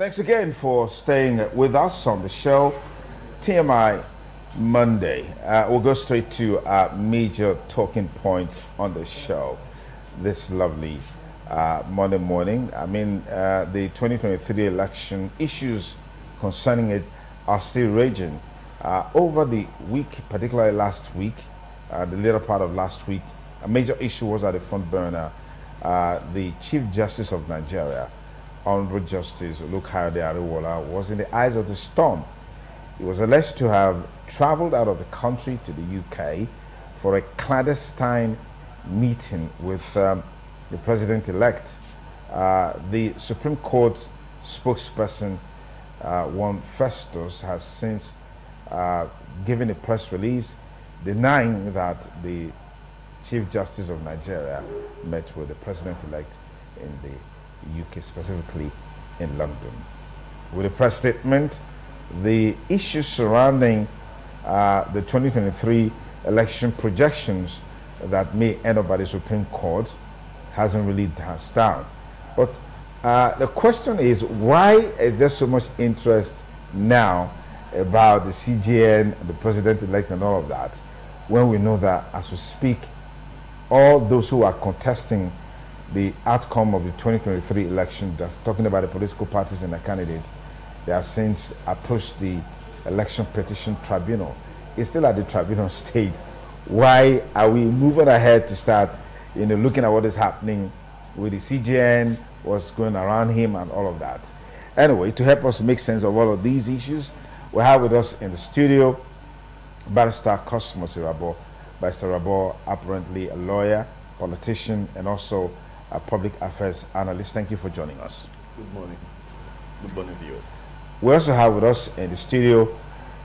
Thanks again for staying with us on the show. TMI Monday. We'll go straight to our major talking point on the show this lovely Monday morning. I mean, the 2023 election issues concerning it are still raging. Over the week, particularly last week, the later part of last week, a major issue was at the front burner. The Chief Justice of Nigeria, Honorable Justice Olukayode Ariwoola, was in the eyes of the storm. He was alleged to have traveled out of the country to the UK for a clandestine meeting with the president-elect. The Supreme Court spokesperson, one Festus, has since given a press release denying that the Chief Justice of Nigeria met with the president-elect in the UK, specifically in London. With a press statement, the issues surrounding the 2023 election projections that may end up by the Supreme Court hasn't really danced down. But the question is, why is there so much interest now about the CJN, the president-elect and all of that, when we know that as we speak, all those who are contesting the outcome of the 2023 election, just talking about the political parties and the candidates, they have since approached the election petition tribunal. It's still at the tribunal stage. Why are we moving ahead to start, looking at what is happening with the CJN, what's going around him and all of that? Anyway, to help us make sense of all of these issues, we have with us in the studio Barrister Cosmos Irabo. Barrister Irabo, apparently a lawyer, politician, and also a public affairs analyst. Thank you for joining us. Good morning. Good morning, viewers. We also have with us in the studio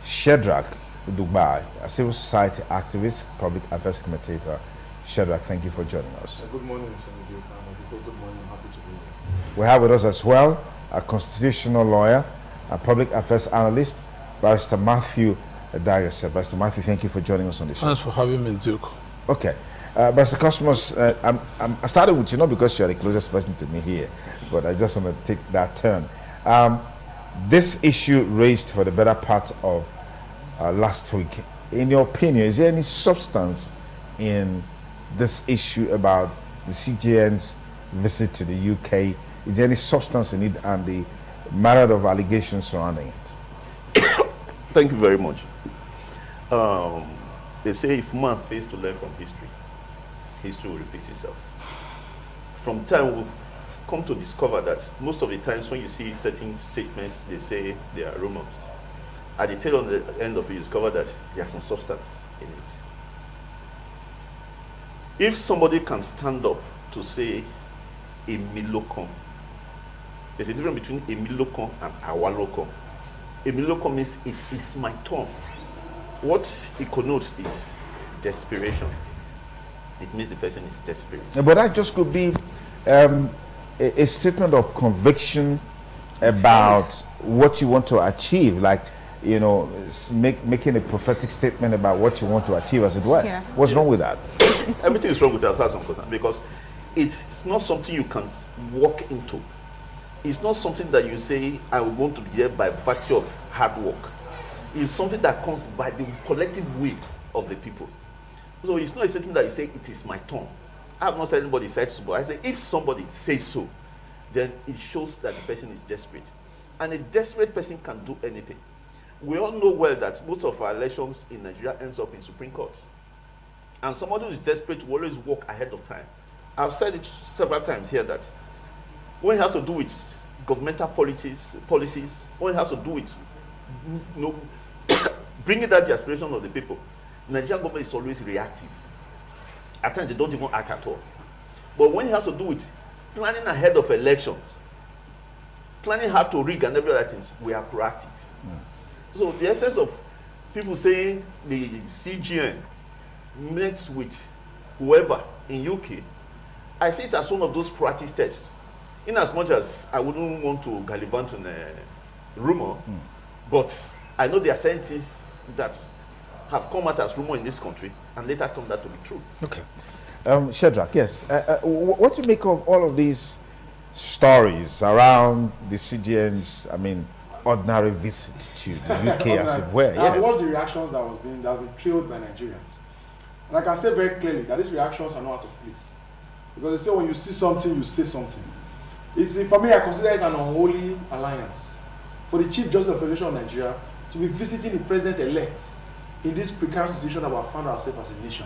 Shedrack Dubai, a civil society activist, public affairs commentator. Shedrack, thank you for joining us. Good morning, Mr. Good morning. I'm happy to be here. We have with us as well a constitutional lawyer, a public affairs analyst, Barrister Matthew Dagasa. Barrister Matthew, thank you for joining us on the show. Thanks for having me, Duke. Okay. Barrister Cosmos, I started with you not because you're the closest person to me here, but I just want to take that turn. This issue raised for the better part of last week. In your opinion, is there any substance in this issue about the CJN's visit to the UK? Is there any substance in it and the myriad of allegations surrounding it? Thank you very much. They say if man fails to learn from history, history will repeat itself. From time we've come to discover that most of the times when you see certain statements, they say they are rumors. At the tail end of it, you discover that there's some substance in it. If somebody can stand up to say a milocon, there's a difference between a milocon and awalocon. A milocon means it is my turn. What it connotes is desperation. It means the person is desperate. But that just could be a statement of conviction about what you want to achieve, like, making a prophetic statement about what you want to achieve, as it were. Yeah. What's wrong with that? Everything is wrong with that as far as I'm concerned, because it's not something you can walk into. It's not something that you say, I want to be here by virtue of hard work. It's something that comes by the collective will of the people. So it's not a statement that you say, it is my turn. I have not said anybody said so, but I say, if somebody says so, then it shows that the person is desperate. And a desperate person can do anything. We all know well that most of our elections in Nigeria ends up in Supreme Court. And somebody who is desperate will always walk ahead of time. I've said it several times here that when it has to do with governmental policies, when it has to do with bringing that the aspiration of the people, Nigerian government is always reactive. At times they don't even act at all. But when it has to do with planning ahead of elections, planning how to rig and every other things, we are proactive. So the essence of people saying the CJN met with whoever in UK, I see it as one of those proactive steps. In as much as I wouldn't want to gallivant on a rumor, but I know there are certain things that have come out as rumor in this country and later turned out to be true. Okay. Shedrack, yes. What do you make of all of these stories around the CJN'S, I mean, ordinary visit to the UK, as it were. Yes. Yes. What the reactions that has been trailed by Nigerians. And I can say very clearly that these reactions are not out of place. Because they say when you see something, you say something. It's, for me, I consider it an unholy alliance for the Chief Justice of the Federation of Nigeria to be visiting the president-elect in this precarious situation that we have found ourselves as a nation.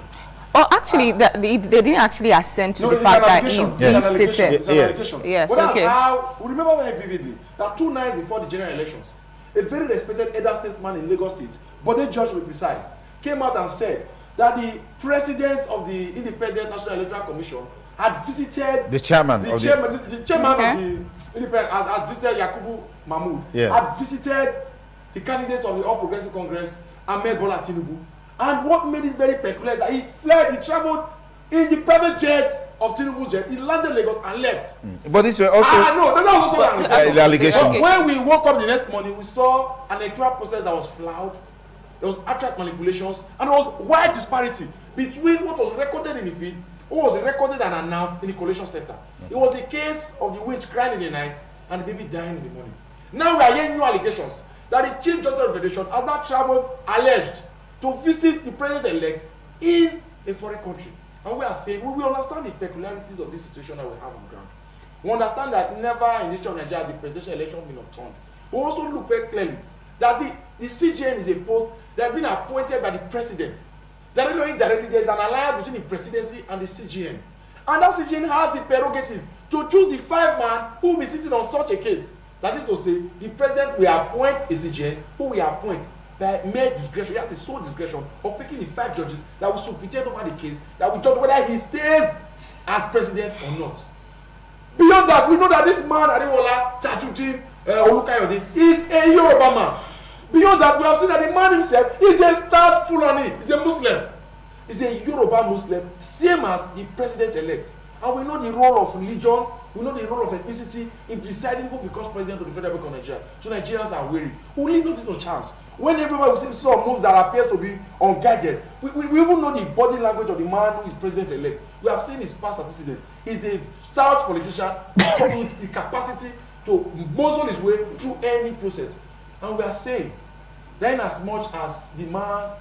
Well, actually, they didn't actually assent to the fact that he visited. It's an allegation. Yes, but okay. That's how, we remember very vividly that 2 nights before the general elections, a very respected elder statesman in Lagos State, Bode George to be precise, came out and said that the president of the Independent National Electoral Commission had visited the chairman of the Independent, had visited Yakubu Mahmood, had visited the candidates of the All Progressive Congress, Ahmed Bola Tinubu. And what made it very peculiar is that he fled, he traveled in the private jet of Tinubu's jet. He landed Lagos and left. But this were also no, that was also an allegation. The allegation. Okay. When we woke up the next morning, we saw an electoral process that was flawed. There was attract manipulations, and there was wide disparity between what was recorded in the feed, what was recorded and announced in the collation center. It was a case of the witch crying in the night and the baby dying in the morning. Now we are hearing new allegations that the Chief Justice of the Federation has now traveled, alleged, to visit the president-elect in a foreign country. And we are saying, we understand the peculiarities of this situation that we have on ground. We understand that never in the history of Nigeria the presidential election been overturned. We also look very clearly that the CJN is a post that has been appointed by the president. Directly or indirectly, there is an alliance between the presidency and the CJN. And that CJN has the prerogative to choose the 5-man who will be sitting on such a case. That is to say, the president will appoint a CJN who will appoint by mere discretion. He has his sole discretion of picking the 5 judges that will superintend over the case, that will judge whether he stays as president or not. Beyond that, we know that this man, Adewale Tajudeen Olukayode, is a Yoruba man. Beyond that, we have seen that the man himself is a stout Fulani. He's a Muslim. He's a Yoruba Muslim, same as the president-elect. And we know the role of religion, we know the role of ethnicity in deciding who becomes president of the Federal Republic of Nigeria. So Nigerians are wary. We leave nothing to chance. When everybody will see some moves that appears to be unguided, we even know the body language of the man who is president-elect. We have seen his past antecedents. He's a stout politician with the capacity to muzzle his way through any process. And we are saying, then as much as the man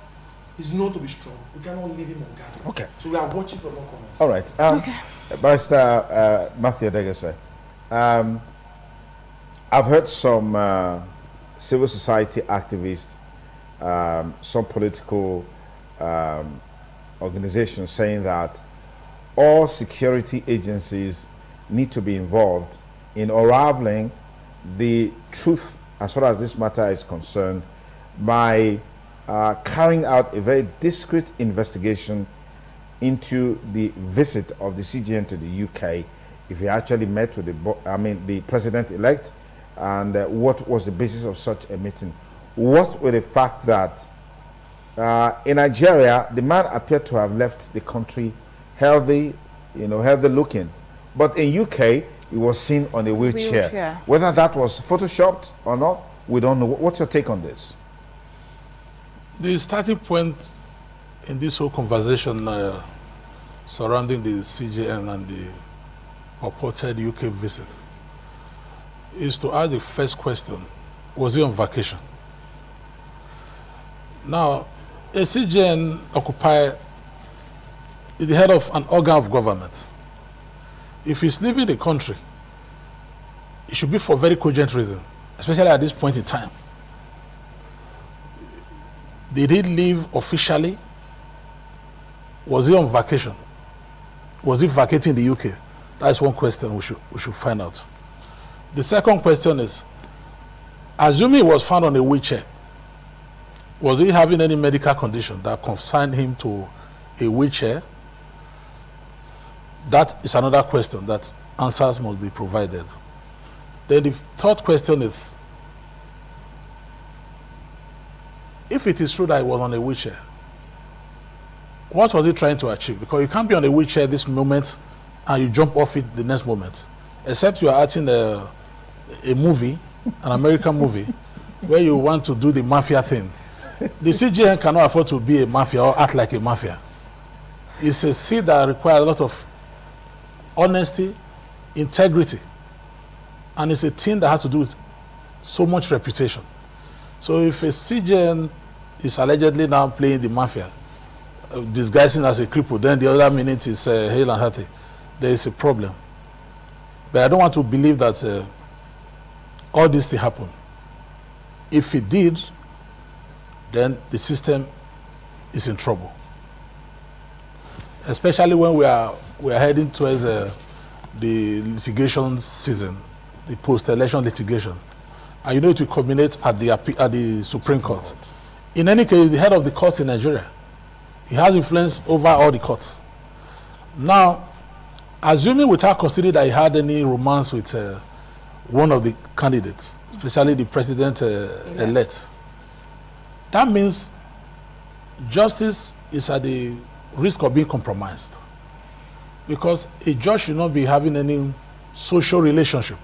is known to be strong, we cannot leave him unguided. Okay. So we are watching for more comments. All right. Barrister Matthew Adegese, I've heard some civil society activists, some political organizations saying that all security agencies need to be involved in unraveling the truth as far as this matter is concerned by carrying out a very discreet investigation into the visit of the CJN to the UK, if he actually met with the president-elect, and what was the basis of such a meeting. What with the fact that in Nigeria, the man appeared to have left the country healthy, healthy looking, but in UK, he was seen on a wheelchair. Whether that was photoshopped or not, we don't know. What's your take on this? The starting point in this whole conversation surrounding the CJN and the purported UK visit is to ask the first question: was he on vacation? Now, a CJN occupier is the head of an organ of government. If he's leaving the country, it should be for very cogent reason, especially at this point in time. Did he leave officially? Was he on vacation? Was he vacating the UK? That's one question we should find out. The second question is, assuming he was found on a wheelchair, was he having any medical condition that consigned him to a wheelchair? That is another question that answers must be provided. Then the third question is, if it is true that he was on a wheelchair, what was he trying to achieve? Because you can't be on a wheelchair this moment and you jump off it the next moment, except you are acting a movie, an American movie, where you want to do the mafia thing. The CJN cannot afford to be a mafia or act like a mafia. It's a seat that requires a lot of honesty, integrity, And it's a thing that has to do with so much reputation. So if a CJN is allegedly now playing the mafia, disguising as a cripple, then the other minute is hale and hearty, there is a problem. But I don't want to believe that all this thing happened. If it did, then the system is in trouble. Especially when we are heading towards the litigation season, the post-election litigation. And you know it will culminate at the Supreme Court. In any case, the head of the courts in Nigeria, he has influence over all the courts. Now, assuming without considering that he had any romance with one of the candidates, especially the president-elect, that means justice is at the risk of being compromised. Because a judge should not be having any social relationship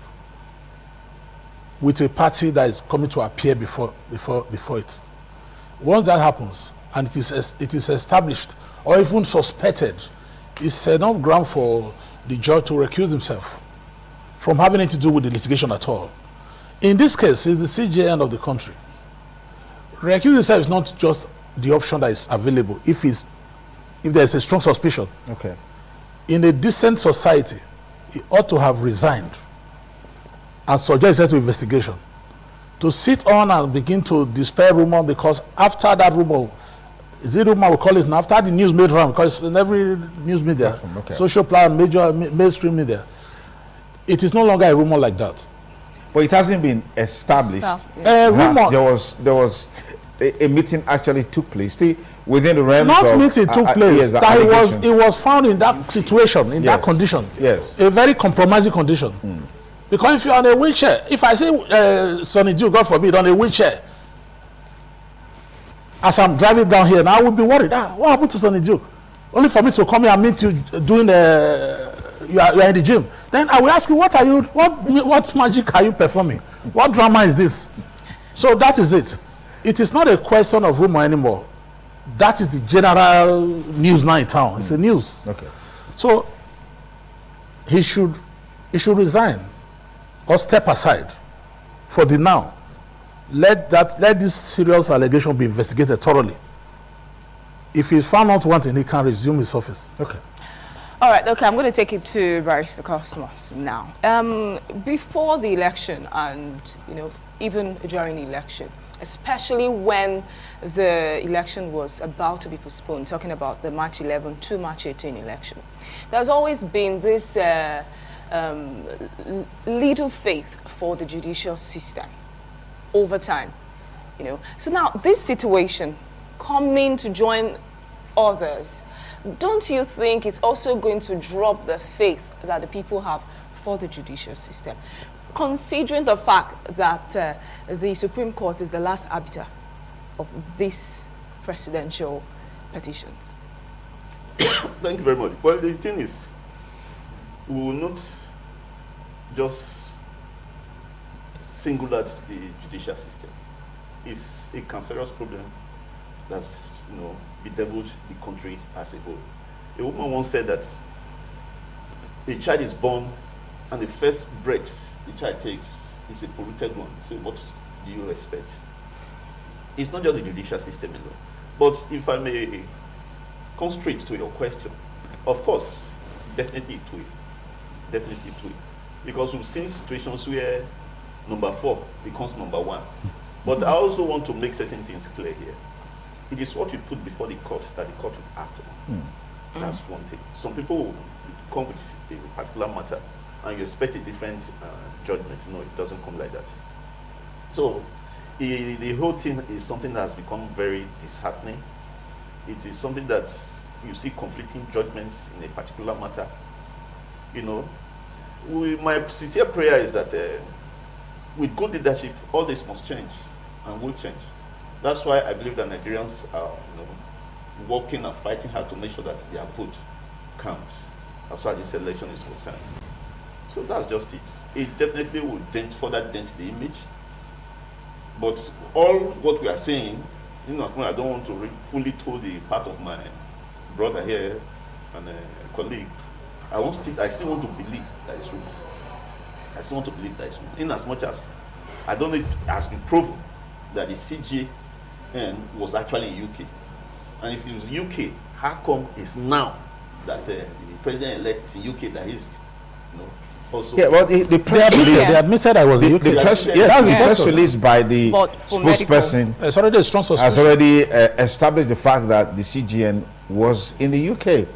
with a party that is coming to appear before it. Once that happens, and it is established or even suspected, it's enough ground for the judge to recuse himself from having anything to do with the litigation at all. In this case, it's the CJN of the country. Recuse himself is not just the option that is available if there is a strong suspicion. Okay. In a decent society, he ought to have resigned and subject himself to investigation. To sit on and begin to dispel rumor, because after that rumor, is it rumor we call it now, after the news made round, because in every news media, okay, social plan, mainstream media, it is no longer a rumor like that. But it hasn't been established. Rumor. There was a meeting actually took place. See, within the realms not of meeting took place. yes, That it was found in that situation, in that condition. Yes. A very compromising condition. Because if you're on a wheelchair, if I say Sonny Duke, God forbid, on a wheelchair, as I'm driving down here, now I would be worried. What happened to Sonny Duke? Only for me to come here and meet you doing you are in the gym. Then I will ask you, what magic are you performing? What drama is this? So that is it. It is not a question of rumor anymore. That is the general news now in town. It's a news. Okay. So he should resign or step aside for the now. Let this serious allegation be investigated thoroughly. If he's found not wanting, he can resume his office. Okay. All right, okay, I'm going to take it to Barrister Cosmos now. Before the election and, even during the election, especially when the election was about to be postponed, talking about the March 11 to March 18 election, there's always been this little faith for the judicial system over time, So now this situation coming to join others, don't you think it's also going to drop the faith that the people have for the judicial system, considering the fact that the Supreme Court is the last arbiter of these presidential petitions? Thank you very much. Well, the thing is, we will not just single out the judicial system. It's a cancerous problem that's, bedeviled the country as a whole. A woman once said that a child is born and the first breath the child takes is a polluted one. So what do you expect? It's not just the judicial system alone. But if I may come straight to your question, of course, definitely it will. Definitely it will. Because we've seen situations where number 4 becomes number 1. But I also want to make certain things clear here. It is what you put before the court that the court will act on. That's one thing. Some people will come with a particular matter and you expect a different judgment. No, it doesn't come like that. So the whole thing is something that has become very disheartening. It is something that you see conflicting judgments in a particular matter. My sincere prayer is that with good leadership, all this must change and will change. That's why I believe that Nigerians are working and fighting hard to make sure that their vote counts as far as this election is concerned. So that's just it. It definitely will further dent the image. But all what we are saying, I don't want to fully tell the part of my brother here and a colleague. I still want to believe that it's true. I still want to believe that it's wrong. In as much as I don't know if it has been proven that the CJN was actually in UK. And if it was UK, how come it's now that the president-elect is in UK that is, also... Yeah, well, the press release... They admitted I was in UK. The press, yes, the press release by the spokesperson it's already a strong suspicion. has already established the fact that the CJN was in the UK.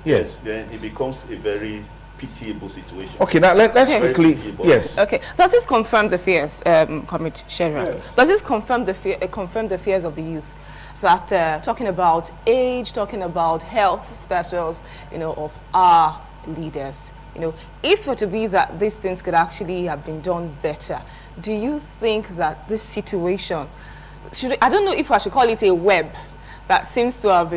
Yes. Then it becomes a very pitiable situation. Okay, now let's quickly... Yes. Okay. Does this confirm the fears, Comrade Shera? Yes. Does this confirm the fears of the youth? That talking about age, talking about health status, of our leaders. If it were to be that these things could actually have been done better, do you think that this situation, I don't know if I should call it a web that seems to have,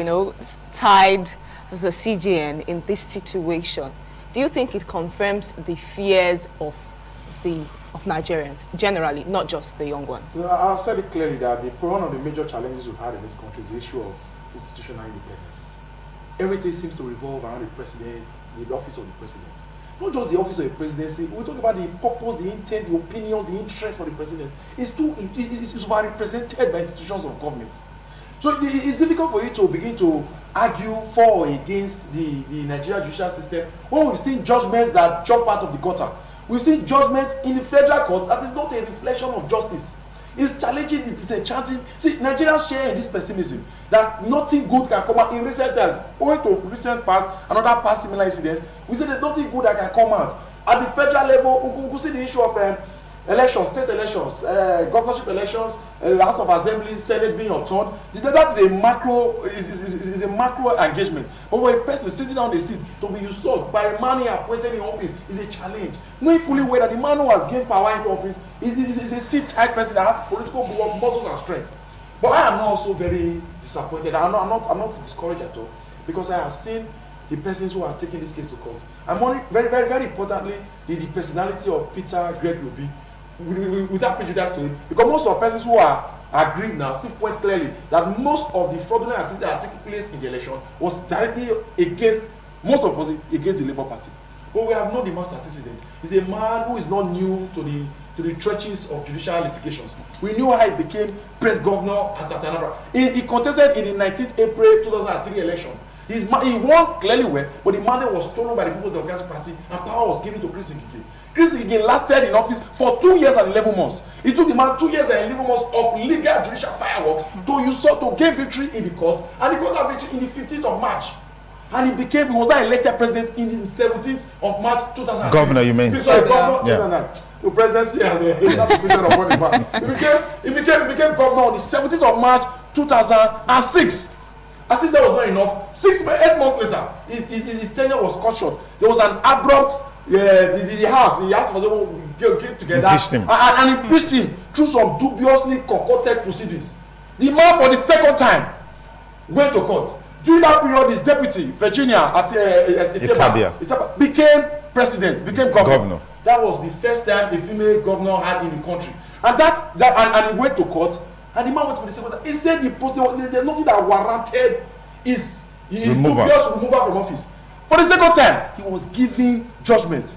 tied the CJN in this situation? Do you think it confirms the fears of Nigerians generally, not just the young ones? So I've said it clearly that one of the major challenges we've had in this country is the issue of institutional independence. Everything seems to revolve around the president, the office of the president. Not just the office of the presidency, we talk about the purpose, the intent, the opinions, the interests of the president. It's overrepresented by institutions of government. So it's difficult for you to begin to argue for or against the Nigerian judicial system when we've seen judgments that jump out of the gutter. We've seen judgments in the federal court that is not a reflection of justice. It's challenging, it's disenchanting. See, Nigerians share in this pessimism that nothing good can come out in recent times. Owing to recent past, another past similar incidents, we say there's nothing good that can come out. At the federal level, we see the issue of elections, state elections, governorship elections, House of Assembly, Senate being overturned. That is a macro, is a macro engagement. But when a person sitting down the seat to be usurped by a man he appointed in office is a challenge. Knowing fully well that the man who has gained power into office is a seat-tight person that has political muscles and strength. But I am also very disappointed. I'm not discouraged at all, because I have seen the persons who are taking this case to court. And very, very, very importantly, the personality of Peter Greg Ruby, without prejudice to him, because most of the persons who are aggrieved now see point clearly that most of the fraudulent activity that took place in the election was directly against against the Labour Party. But we have known the man's antecedents. He's a man who is not new to the trenches of judicial litigations. We knew how he became press governor at Satanabra. He contested in the 19th April 2003 election. He won clearly well, but the mandate was stolen by the People's Democratic Party and power was given to Chris Ngige. Chris Ngige lasted in office for 2 years and 11 months. It took the man 2 years and 11 months of legal judicial fireworks to gain victory in the court, and he got that victory in the 15th of March. And he was not elected president in the 17th of March 2000. Governor, you mean? Sorry, governor. Yeah. The presidency has a president of what he became governor on the 17th of March 2006. As if that was not enough, 8 months later, his tenure was cut short. There was an abrupt, the House was get together and impeached him through some dubiously concocted proceedings. The man, for the second time, went to court. During that period, his deputy, Virginia at Itabia, became president, became governor. That was the first time a female governor had in the country. And he went to court. And the man went for the second time. He said there's nothing that warranted his dubious removal from office. For the second time, he was giving judgment.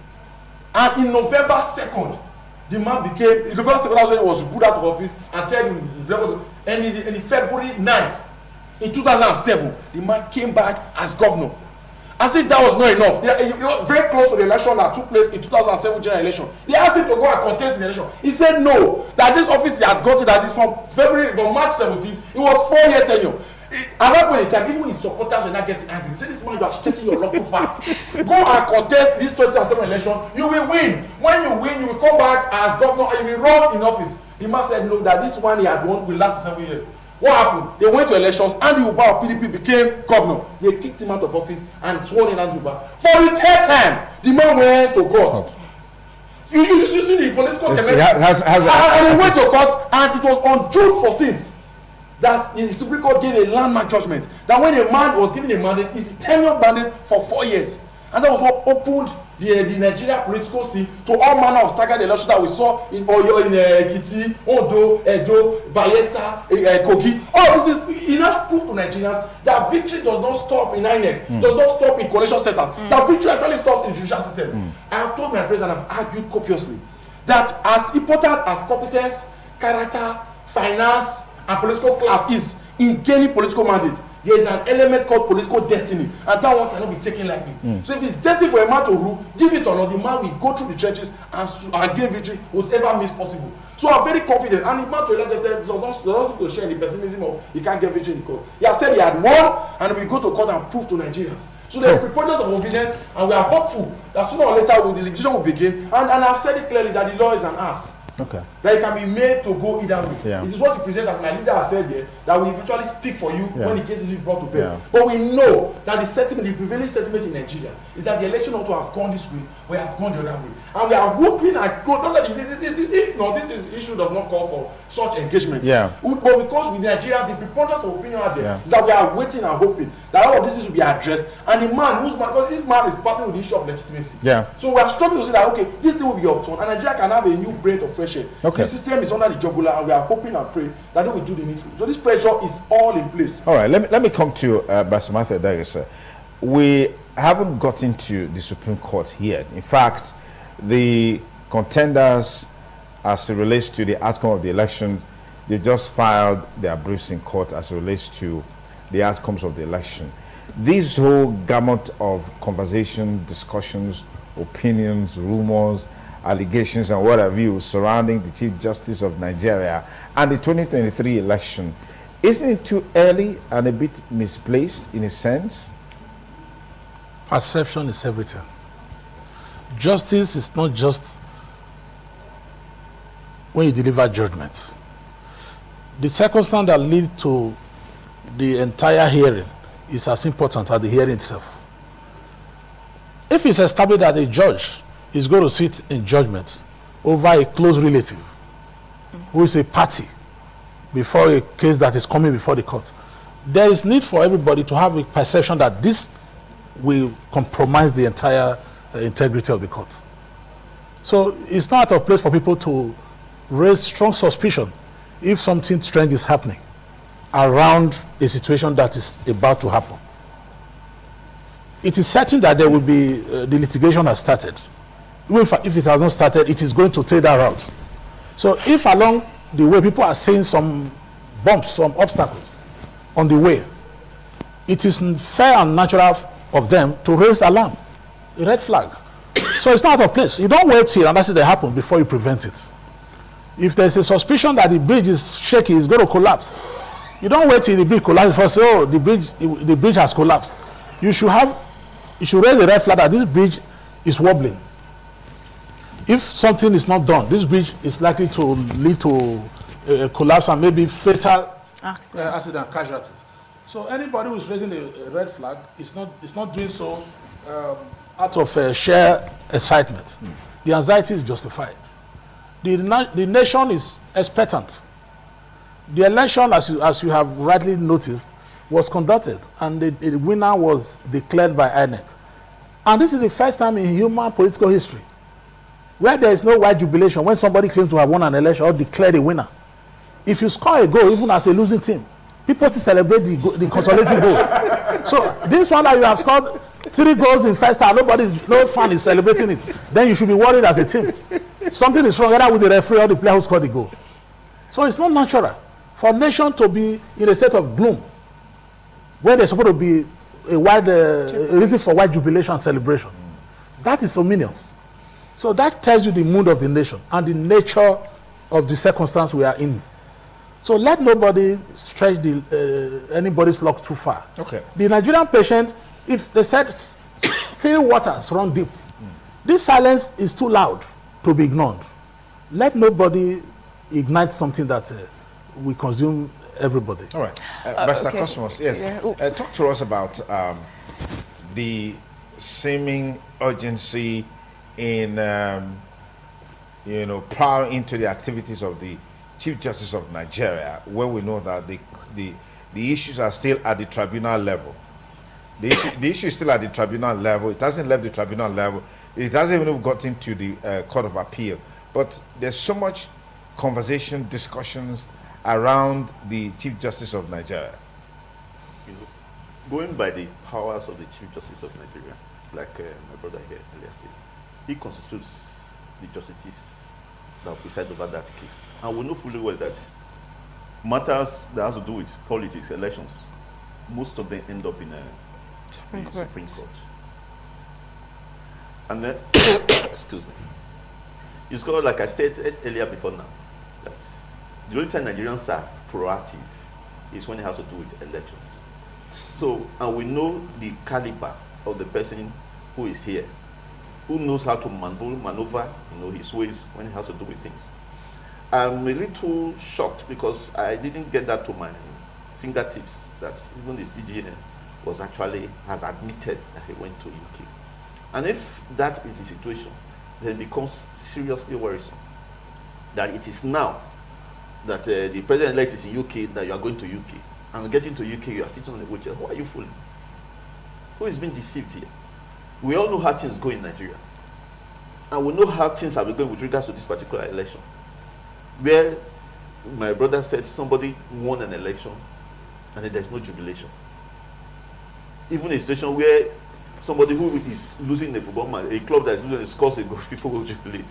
And in November 2nd, the man became, November 2nd, that's when he was put out of office, and in February 9th, in 2007, the man came back as governor. As if that was not enough. Very close to the election that took place in 2007 general election. They asked him to go and contest in the election. He said no, that this office he had got to, that is from March 17th, it was 4-year tenure. At that point in time, even his supporters were not getting angry. He said, this man, you are stretching your luck too far. Go and contest this 2007 election, you will win. When you win, you will come back as governor and you will run in office. The man said no, that this one he had won will last 7 years. What happened? They went to elections, and the Uba of PDP became governor. They kicked him out of office and sworn in Anduba. For the 3rd time, the man went to court. You see the political tendency. And he went to court, and it was on June 14th that the Supreme Court gave a landmark judgment that when a man was given a mandate, it's a tenure mandate for 4 years. And that was what opened the Nigeria political scene to all manner of staggered elections that we saw in Oyo, in Ekiti, Ondo, Edo, Bayelsa, Kogi. All this is enough proof to Nigerians that victory does not stop in INEC, does not stop in coalition centers. That victory actually stops in the judicial system. I have told my friends and I've argued copiously that as important as competence, character, finance, and political clout is in gaining political mandate, there is an element called political destiny, and that one cannot be taken lightly. So if it's destiny for a man to rule, give it or not, the man will go through the trenches and gain victory whatever means possible. So I'm very confident, and the man to elect just doesn't to share the pessimism of he can't get victory in the court. He has said he had won, and we go to court and prove to Nigerians. So there is preponderance of evidence, and we are hopeful that sooner or later the litigation will begin. And I've said it clearly that the law is an ass. Okay. That it can be made to go either way. Yeah. It is what you present, as my leader has said there, that we eventually speak for you when the case is brought to bear. Yeah. But we know that the sentiment, the prevailing sentiment in Nigeria is that the election ought to have gone this way, we have gone the other way. And we are hoping and this issue does not call for such engagement. Yeah. But because with Nigeria, the preponderance of opinion out there is that we are waiting and hoping that all of this will be addressed. And the man because this man is partnering with the issue of legitimacy. Yeah. So we are struggling to say that okay, this thing will be upturned, and Nigeria can have a new breath of fresh air. Okay. The system is under the jugular, and we are hoping and praying that they will do the needful. So this pressure is all in place. All right, let me come to Basamantha Dagasa. We haven't gotten to the Supreme Court yet. In fact, the contenders, as it relates to the outcome of the election, they just filed their briefs in court as it relates to the outcomes of the election. This whole gamut of conversation, discussions, opinions, rumors, allegations, and what have you surrounding the Chief Justice of Nigeria and the 2023 election, isn't it too early and a bit misplaced in a sense? Perception is everything. Justice is not just when you deliver judgments. The circumstance that leads to the entire hearing is as important as the hearing itself. If it's established that a judge is going to sit in judgment over a close relative who is a party before a case that is coming before the court, there is need for everybody to have a perception that this will compromise the entire integrity of the court. So it's not out of place for people to raise strong suspicion if something strange is happening around a situation that is about to happen. It is certain that there will be, the litigation has started. Even if it has not started, it is going to take that route. So if along the way people are seeing some bumps, some obstacles on the way, it is fair and natural of them to raise alarm, a red flag. So it's not out of place. You don't wait till and that's it happen before you prevent it. If there's a suspicion that the bridge is shaky, it's going to collapse, you don't wait till the bridge collapses before say, oh, the bridge has collapsed. You should raise a red flag that this bridge is wobbling. If something is not done, this bridge is likely to lead to a collapse and maybe fatal accident casualties. So anybody who is raising a red flag is not doing so out of sheer excitement. The anxiety is justified. The nation is expectant. The election, as you have rightly noticed, was conducted, and the winner was declared by INEC. And this is the first time in human political history where there is no wide jubilation when somebody claims to have won an election or declared a winner. If you score a goal, even as a losing team, people still celebrate the consolatory goal. So this one that you have scored 3 goals in first half, no fan is celebrating it. Then you should be worried as a team. Something is wrong either with the referee or the player who scored the goal. So it's not natural for a nation to be in a state of gloom where there's supposed to be a reason for wide jubilation and celebration. That is ominious. So that tells you the mood of the nation and the nature of the circumstance we are in. So let nobody stretch anybody's luck too far. Okay. The Nigerian patient, if they said still waters run deep, this silence is too loud to be ignored. Let nobody ignite something that will consume everybody. All right. Mr. Cosmos, yes. Yeah. Talk to us about the seeming urgency in, plowing into the activities of the Chief Justice of Nigeria, when we know that the issues are still at the tribunal level. The issue is still at the tribunal level. It hasn't left the tribunal level. It hasn't even gotten to the Court of Appeal. But there's so much conversation, discussions around the Chief Justice of Nigeria. You know, going by the powers of the Chief Justice of Nigeria, like my brother here earlier says, he constitutes the justices that will preside over that case. And we know fully well that matters that has to do with politics, elections, most of them end up in the Supreme Court. And then, excuse me, it's called, like I said earlier before now, that the only time Nigerians are proactive is when it has to do with elections. So, and we know the caliber of the person who is here, who knows how to maneuver, his ways when it has to do with things. I'm a little shocked because I didn't get that to my fingertips that even the CJN has admitted that he went to UK. And if that is the situation, then it becomes seriously worrisome. That it is now that the president-elect is in UK, that you are going to UK. And getting to UK, you are sitting on the wheelchair. Who are you fooling? Who is being deceived here? We all know how things go in Nigeria. And we know how things have been going with regards to this particular election. Where my brother said somebody won an election and then there's no jubilation. Even a situation where somebody who is losing a football match, a club that is losing, scores a goal, people will jubilate.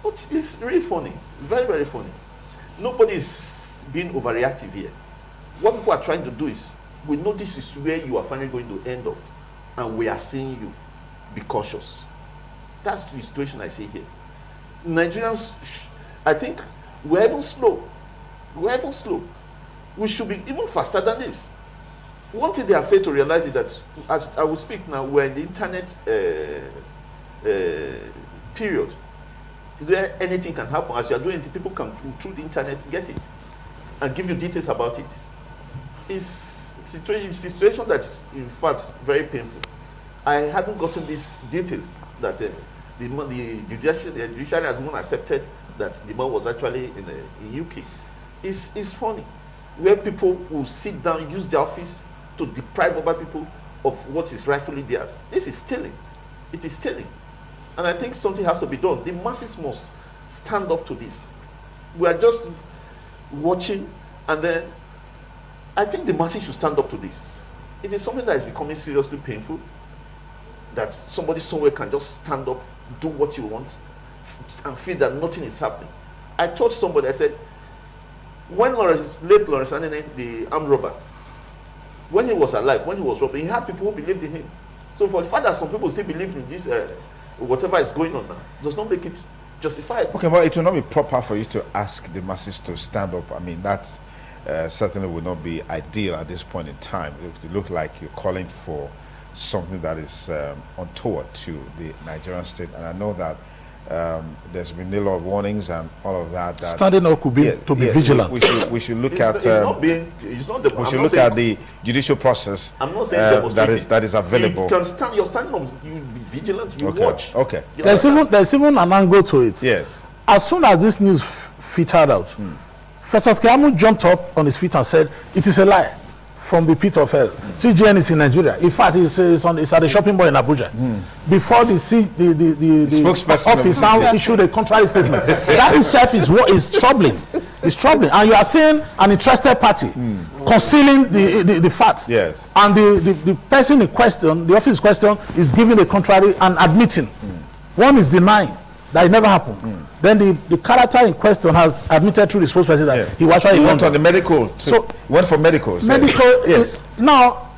But it's really funny, very, very funny. Nobody is being overreactive here. What people are trying to do is, we know this is where you are finally going to end up, and we are seeing you. Be cautious. That's the situation I see here. Nigerians, I think, we're even slow. We're even slow. We should be even faster than this. One thing they are failed to realize is that, as I will speak now, we're in the internet period, where anything can happen. As you are doing it, people can, through the internet, get it and give you details about it. It's a situation that's, in fact, very painful. I hadn't gotten these details that the judiciary has even accepted that the man was actually in UK. It's funny, where people will sit down, use their office to deprive other people of what is rightfully theirs. This is stealing. It is stealing. And I think something has to be done. The masses must stand up to this. We are just watching, and then I think the masses should stand up to this. It is something that is becoming seriously painful, that somebody somewhere can just stand up, do what you want, and feel that nothing is happening. I told somebody, I said, when late Lawrence Anene, the armed robber, when he was alive, when he was robbing, he had people who believed in him. So for the fact that some people still believe in this, whatever is going on now, does not make it justified. Okay, well, it will not be proper for you to ask the masses to stand up. I mean, that certainly would not be ideal at this point in time. It look like you're calling for something that is untoward to the Nigerian state. And I know that there's been a lot of warnings and all of that. Standing up could be to be vigilant. We should look at. We should look at the judicial process. I'm not saying that is available. You can stand. You're standing up. You be vigilant. You watch. Okay. There's even an angle to it. Yes. As soon as this news filtered out, Professor Kiamu jumped up on his feet and said, "It is a lie from the pit of hell. CJN is in Nigeria. In fact, it's at the shopping mall in Abuja." Before the spokesperson office now issued a contrary statement. That itself is troubling. It's troubling. And you are seeing an interested party concealing the facts. Yes. And the person in question, the office in question, is giving the contrary and admitting. One is denying that it never happened. Then the character in question has admitted through the spokesperson that he actually went on the medical. Went for medical. Medical. Yes. Now,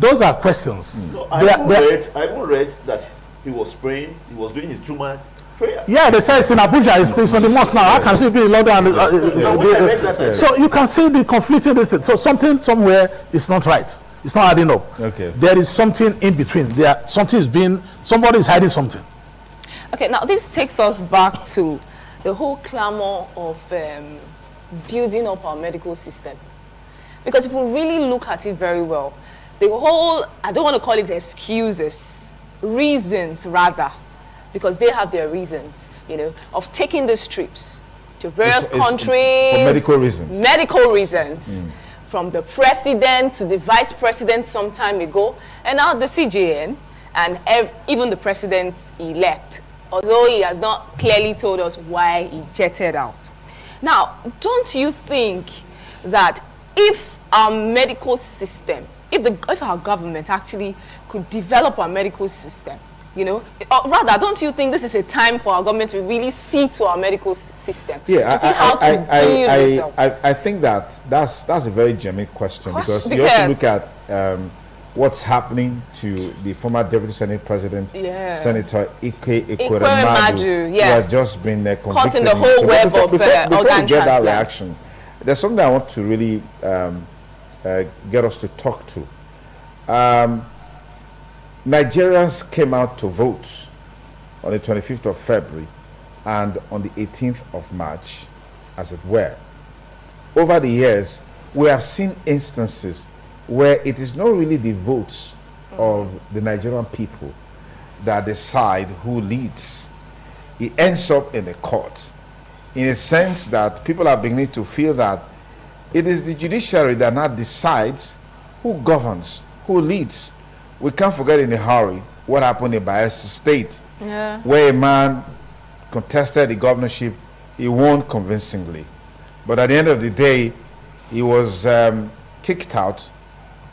those are questions. No, I even read that he was praying. He was doing his Jummah prayer. Yeah, they say it's in Abuja. It's on the mosque now. I can see it in London. So you can see the conflicting distance. So something somewhere is not right. It's not adding up. Okay. There is something in between. Somebody is hiding something. Okay, now this takes us back to the whole clamor of building up our medical system. Because if we really look at it very well, the whole, I don't want to call it excuses, reasons rather, because they have their reasons, of taking these trips to various countries. For medical reasons. Medical reasons. From the president to the vice president some time ago, and now the CJN. and even the president-elect, although he has not clearly told us why he jetted out. Now, don't you think that if our medical system, if our government actually could develop our medical system, you know, or rather, don't you think this is a time for our government to really see to our medical system? Yeah, to see how to build it? I think that's a very genuine question, because you also look at what's happening to the former Deputy Senate President, Senator Ike Ekweremadu, yes, who has just been convicted. Caught in the whole web of before we get that transplant reaction, there's something I want to really get us to talk to. Nigerians came out to vote on the 25th of February and on the 18th of March, as it were. Over the years, we have seen instances where it is not really the votes of the Nigerian people that decide who leads. It ends up in the court, in a sense that people are beginning to feel that it is the judiciary that now decides who governs, who leads. We can't forget in a hurry what happened in Bayelsa State, where a man contested the governorship. He won convincingly, but at the end of the day, he was kicked out,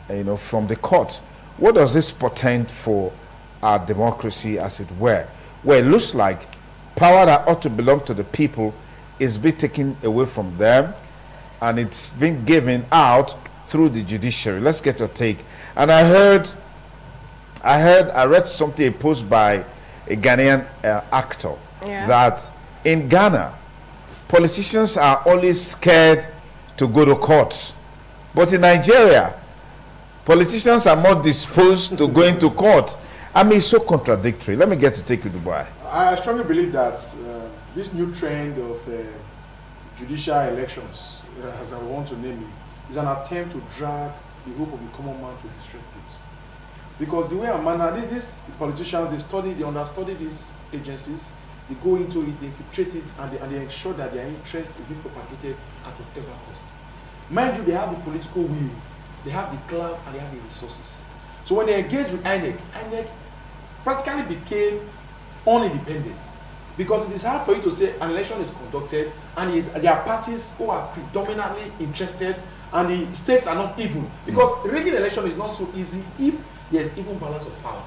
you know, from the court. What does this portend for our democracy, as it were? Where it looks like power that ought to belong to the people is being taken away from them, and it's been given out through the judiciary. Let's get your take. And I read something, a post by a Ghanaian actor, that in Ghana, politicians are always scared to go to court. But in Nigeria, politicians are more disposed to going to court. I mean, it's so contradictory. Let me get to take you to Dubai. I strongly believe that this new trend of judicial elections, as I want to name it, is an attempt to drag the hope of the common man to disrepute. Because the way and manner, these politicians, they understudy these agencies, they go into it, they infiltrate it, and they ensure that their interest is being propagated at whatever cost. Mind you, they have the political will, they have the clout, and they have the resources. So when they engage with INEC, INEC practically became unindependent. Because it is hard for you to say an election is conducted, and there are parties who are predominantly interested, and the stakes are not even. Because rigging election is not so easy if there's even balance of power.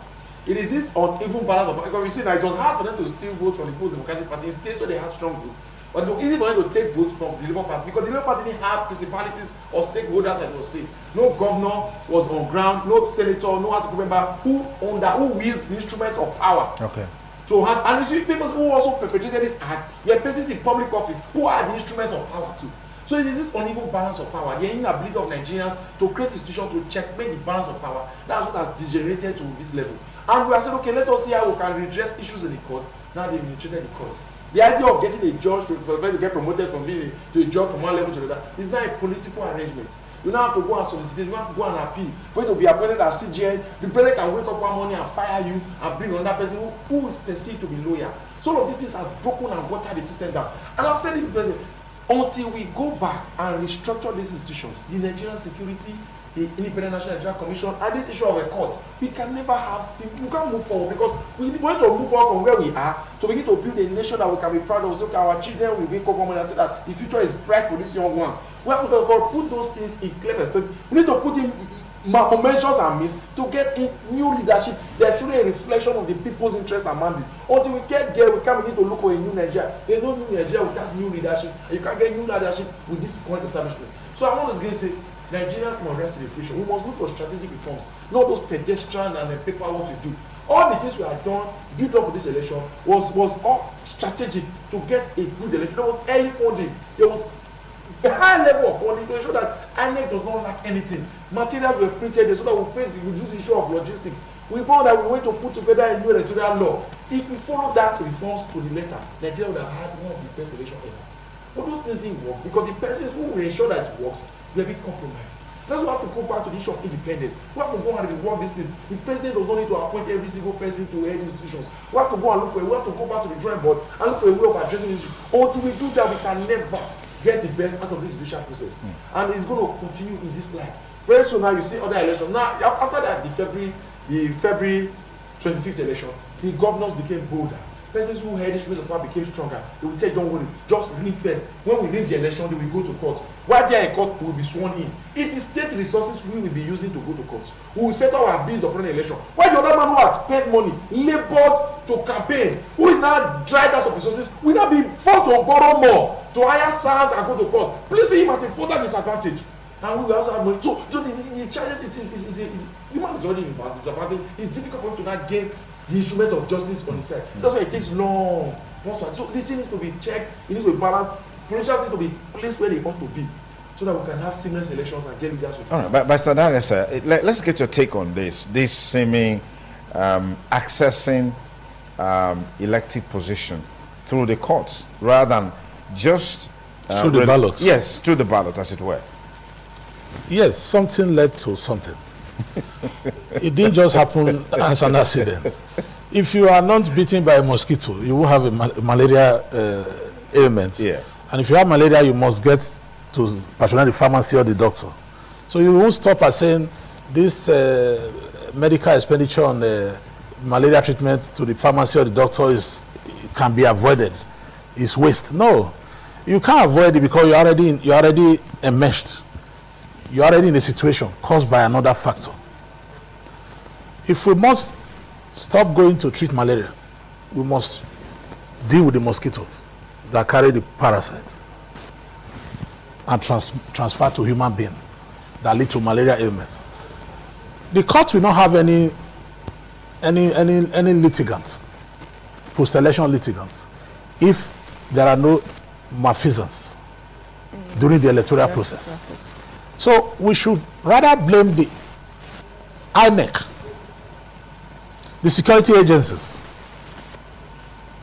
It is this uneven balance of power. Because we see that it was hard for them to steal votes from the People's Democratic Party in states where they had strong votes. But it was easy for them to take votes from the Labour Party, because the Labour Party didn't have principalities or stakeholders, as it was said. No governor was on ground, no senator, no House member who wields the instruments of power. Okay. So, and you see people who also perpetrated this act were persons in public office who are the instruments of power too. So it is this uneven balance of power, the inability of Nigerians to create institutions to checkmate the balance of power. That's what has degenerated to this level. And we are saying, okay, let us see how we can redress issues in the court. Now they've infiltrated the court. The idea of getting a judge to get promoted from being to a judge from one level to another is not a political arrangement. You don't have to go and solicit, you don't have to go and appeal. When you be appointed as CJN, the president can wake up one morning and fire you and bring another person who is perceived to be loyal. So all of these things have broken and watered the system down. And I've said it to the president, until we go back and restructure these institutions, the Nigerian security, the Independent National Electoral Commission, and this issue of a court, we can never have we can't move forward, because we need to move forward from where we are to begin to build a nation that we can be proud of. So our children will wake up and say that the future is bright for these young ones. We have to put those things in clear perspective. We need to put in mentions and myths to get in new leadership. There's truly a reflection of the people's interest and mandate. Until we get there, we can't begin to look for a new Nigeria. There's no new Nigeria without new leadership, and you can't get new leadership with this current establishment. So I'm always going to say, Nigerians must rise to the occasion. We must look for strategic reforms, not those pedestrian and paperwork to do. All the things we have done, built up with this election, was all strategic to get a good election. There was early funding. There was a high level of funding to ensure that INEC does not lack anything. Materials were printed so that we face the reduced issue of logistics. We found that we went to put together a new electoral law. If we follow that reforms to the letter, Nigeria would have had one of the best elections ever. But those things didn't work because the persons who will ensure that it works, they'll be compromised. That's why we have to go back to the issue of independence. We have to go and rework these things. The president does not need to appoint every single person to head institutions. We have to go and look for we have to go back to the drawing board and look for a way of addressing this issue. Until we do that, we can never get the best out of this judicial process. And it's going to continue in this life. Very soon now you see other elections. Now after that, the February 25th election, the governors became bolder. Persons who held issues of power became stronger. They will tell you, don't worry, just ring first. When we ring the election, they will go to court. While they are in court, we will be sworn in. It is state resources we will be using to go to court. We will settle our bills of running election. While the other man who had spent money, labored to campaign, who is now dried out of resources, will now be forced to borrow more to hire SARS and go to court. Please see him at a further disadvantage. And we will also have money. So the challenge is human is already in disadvantage. It's difficult for him to not gain the instrument of justice on his side. That's why it takes long. So the thing needs to be checked, it needs to be balanced. Politicians need to be placed where they ought to be, so that we can have seamless elections and get leaders with. All right, but Sadaga, sir, let's get your take on this seeming accessing elective position through the courts rather than just through the ballots. Yes, through the ballot, as it were. Yes, something led to something. It didn't just happen as an accident. If you are not bitten by a mosquito, you will have a malaria ailment. Yeah. And if you have malaria, you must get to patronize the pharmacy or the doctor. So you won't stop at saying this medical expenditure on malaria treatment to the pharmacy or the doctor can be avoided. It's waste. No, you can't avoid it because you're already enmeshed. You're already in a situation caused by another factor. If we must stop going to treat malaria, we must deal with the mosquitoes that carry the parasite and transfer to human beings that lead to malaria ailments. The court will not have any litigants, post-election litigants, if there are no malfeasance during the electoral process. So we should rather blame the INEC, the security agencies,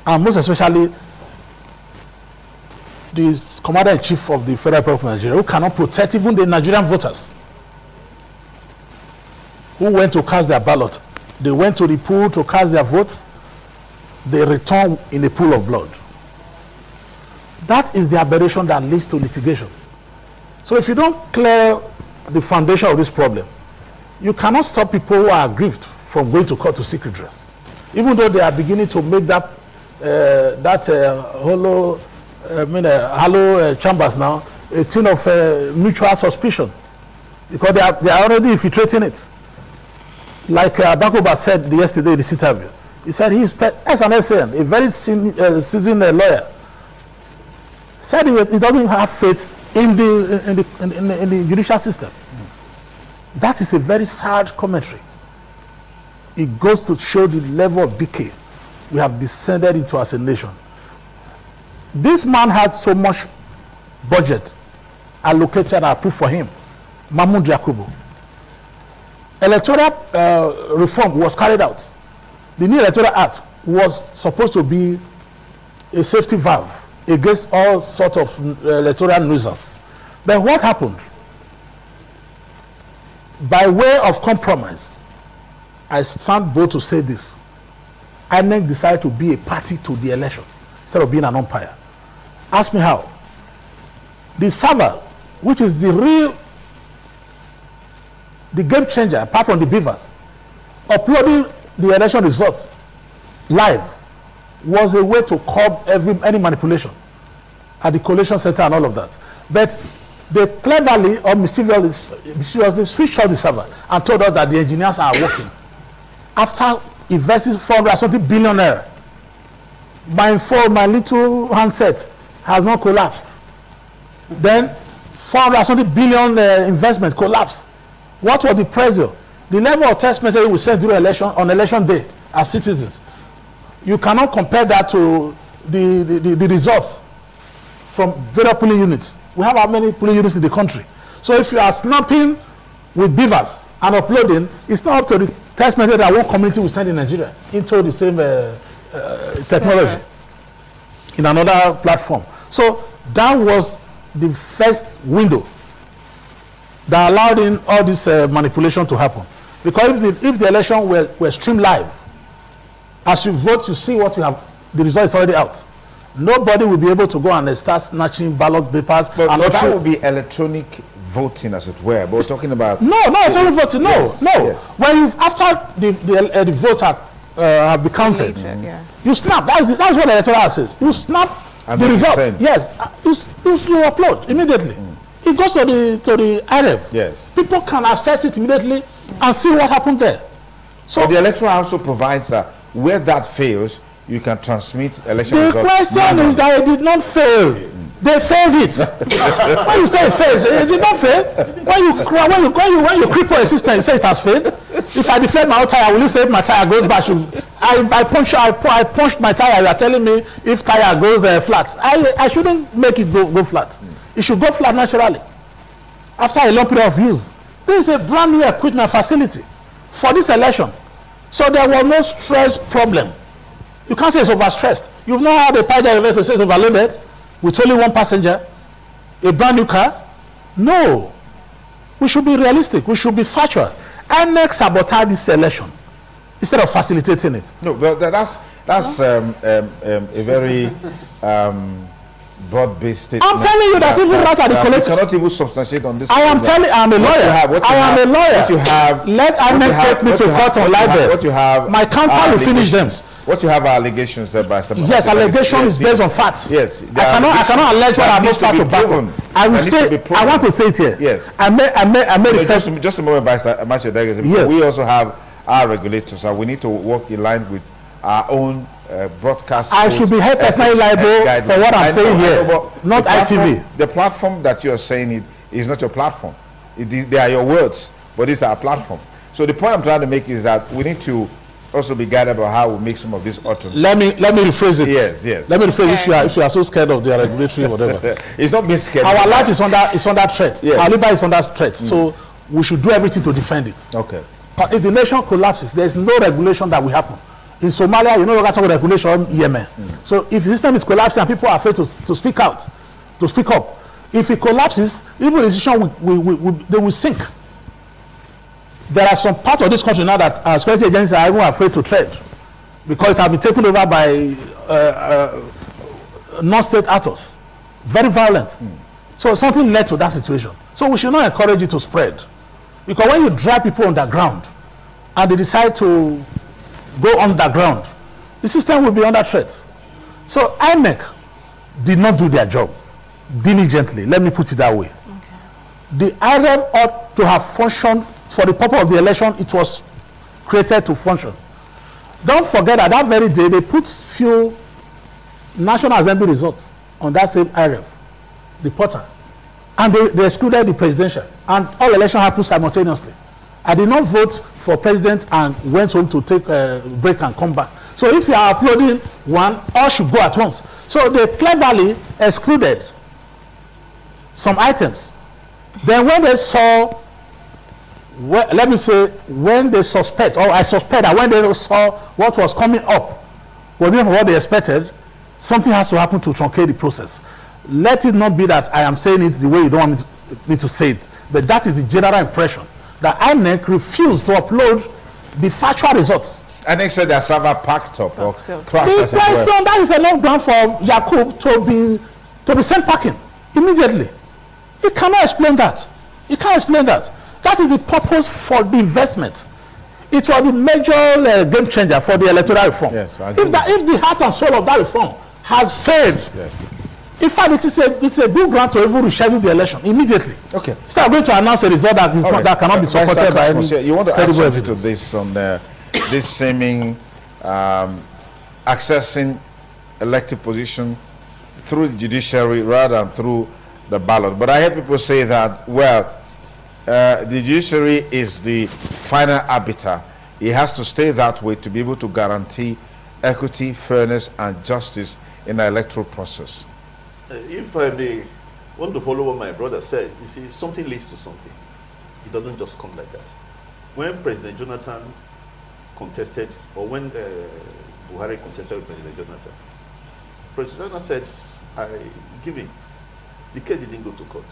and most especially the commander-in-chief of the Federal Republic of Nigeria, who cannot protect even the Nigerian voters who went to cast their ballot. They went to the pool to cast their votes. They return in a pool of blood. That is the aberration that leads to litigation. So if you don't clear the foundation of this problem, you cannot stop people who are aggrieved from going to court to seek redress, even though they are beginning to make that hollow chambers now a thing of mutual suspicion, because they are already infiltrating it. Like Bakoba said yesterday in this interview, he said he's as an SN, a very seasoned lawyer, said he doesn't have faith in the judicial system. That is a very sad commentary. It goes to show the level of decay we have descended into as a nation. This man had so much budget allocated and approved for him, Mahmoud Yakubu. Electoral reform was carried out. The new Electoral Act was supposed to be a safety valve against all sorts of electoral nuisance. But what happened? By way of compromise, I stand bold to say this, INEC decided to be a party to the election instead of being an umpire. Ask me how. The server, which is the game changer, apart from the beavers, uploading the election results live was a way to curb any manipulation at the collation center and all of that. But they cleverly or mischievously switched off the server and told us that the engineers are working. After investing 400 billion naira, my little handset has not collapsed. Then 400 billion investment collapsed. What was the pressure? The level of text message we sent during election on election day as citizens. You cannot compare that to the results from various polling units. We have how many polling units in the country? So if you are snapping with beavers and uploading, it's not up to the text message that one community will send in Nigeria into the same technology in another platform. So that was the first window that allowed in all this manipulation to happen. Because if the election were streamed live, as you vote, you see what you have, the result is already out. Nobody will be able to go and start snatching ballot papers. But that would be electronic voting, as it were. But we're talking about... No, electronic voting, no. Yes. When after the votes are have been counted. Yeah. You snap. That's what the electoral says. You snap And the then you result. send. Yes, you upload immediately. It goes to the IREF. Yes. People can access it immediately and see what happened there. So But the electoral also provides that where that fails, you can transmit election the results. question is that it did not fail. They failed it. When you say it fails, it did not fail. When you cripple a system, you say it has failed. If I deflate my own tire, will you say if my tire goes back? I punched my tire. You are telling me if tire goes flat. I shouldn't make it go flat. It should go flat naturally. After a long period of use, this is a brand new equipment facility for this election. So there was no stress problem. You can't say it's overstressed. You've not had a passenger vehicle say it's overloaded with only one passenger, a brand new car. No. We should be realistic. We should be factual. INEC sabotaged this election instead of facilitating it. No, but that's a very broad-based statement. I'm telling you that even right at the you collection. cannot even substantiate on this. I'm a lawyer. I am a lawyer. What you have. Let INEC take me to court on libel. What you have. My counsel will finish them. What you have are allegations there by step. Yes, allegation is based on facts. Yes. I cannot allege what I'm not fact to back on. I will say. I want to say it here. Yes. I made it first. Just a moment, by Yes. We also have our regulators, and we need to work in line with our own broadcast. I should be held personally liable for what I'm saying here, not ITV. The platform that you are saying is not your platform. They are your words, but it's our platform. So the point I'm trying to make is that we need to also be guided about how we make some of these utterances. Let me rephrase it. Yes. Let me rephrase it. If you are so scared of the regulatory whatever. It's not being scared. Our life is under threat. Yes. Our liberty is under threat. So we should do everything to defend it. Okay. But if the nation collapses, there is no regulation that will happen. In Somalia, you know what kind of regulation Yemen. So if the system is collapsing and people are afraid to speak out, to speak up, if it collapses, even the decision they will sink. There are some parts of this country now that our security agencies are even afraid to tread because it has been taken over by non-state actors. Very violent. So something led to that situation. So we should not encourage it to spread. Because when you drag people underground and they decide to go underground, the system will be under threat. So INEC did not do their job diligently. Let me put it that way. The IREF ought to have functioned for the purpose of the election. It was created to function. Don't forget that that very day they put few National Assembly results on that same IREF, the portal, and they excluded the presidential, and all elections happened simultaneously. I did not vote for president and went home to take a break and come back. So if you are uploading one, all should go at once. So they cleverly excluded some items. Then when they saw, let me say, when they suspect, or I suspect that when they saw what was coming up, wasn't what they expected, something has to happen to truncate the process. Let it not be that I am saying it the way you don't want me to say it, but that is the general impression, that INEC refused to upload the factual results. INEC said their server packed up or crashed. The question, that is enough ground for Yakub to be sent packing immediately. He cannot explain that. He can't explain that. That is the purpose for the investment. It was the major game changer for the electoral reform. Yes, I if agree. the heart and soul of that reform has failed, Yes. in fact, it's a good ground to even reschedule the election immediately. Okay. Instead of going to announce a result that, that cannot be supported by any you want to add credible something to evidence. this on this seeming accessing elective position through the judiciary rather than through the ballot. But I hear people say that, well, the judiciary is the final arbiter. It has to stay that way to be able to guarantee equity, fairness, and justice in the electoral process. If I may want to follow what my brother said, you see, something leads to something. It doesn't just come like that. When President Jonathan contested, or when Buhari contested with President Jonathan, President Jonathan said, I give him. The case didn't go to court.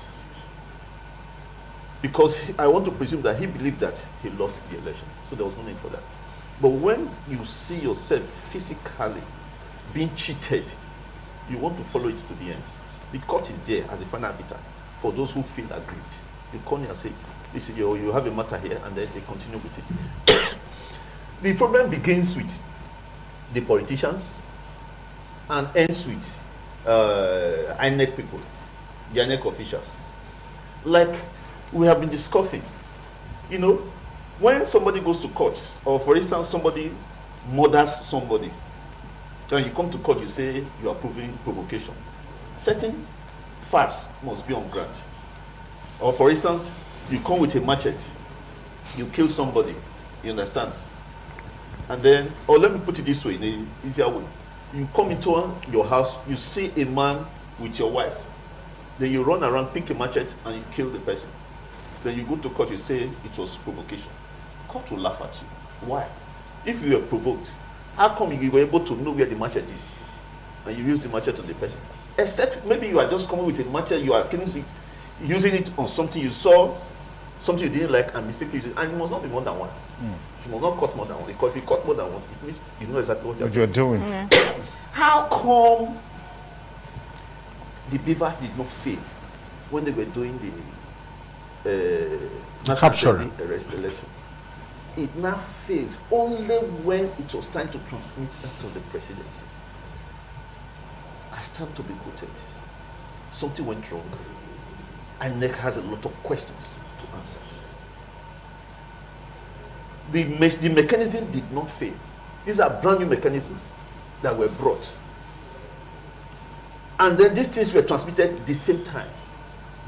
Because I want to presume that he believed that he lost the election. So there was no need for that. But when you see yourself physically being cheated, you want to follow it to the end. The court is there as a final arbiter for those who feel aggrieved. They come here and say, listen, you have a matter here, and then they continue with it. The problem begins with the politicians and ends with INEC people, the INEC officials. Like we have been discussing, you know, when somebody goes to court, or for instance, somebody murders somebody, and you come to court, you say you are proving provocation. Certain facts must be on ground. Or for instance, you come with a machete, you kill somebody, you understand? And then, or let me put it this way, in an easier way. You come into your house, you see a man with your wife, then you run around, pick a machete, and you kill the person. Then you go to court, you say it was provocation. Court will laugh at you. Why? If you were provoked, how come you were able to know where the machete is and you use the machete on the person? Except maybe you are just coming with a machete, you are using it on something you saw, something you didn't like, and mistakenly use it. And it must not be more than once. You must not cut more than once. Because if you cut more than once, it means you know exactly what you're doing. How come the Beavers did not fail when they were doing the capture election? It now failed only when it was time to transmit that to the presidency. I stand to be quoted. Something went wrong. INEC has a lot of questions to answer. The mechanism did not fail. These are brand new mechanisms that were brought. And then these things were transmitted at the same time,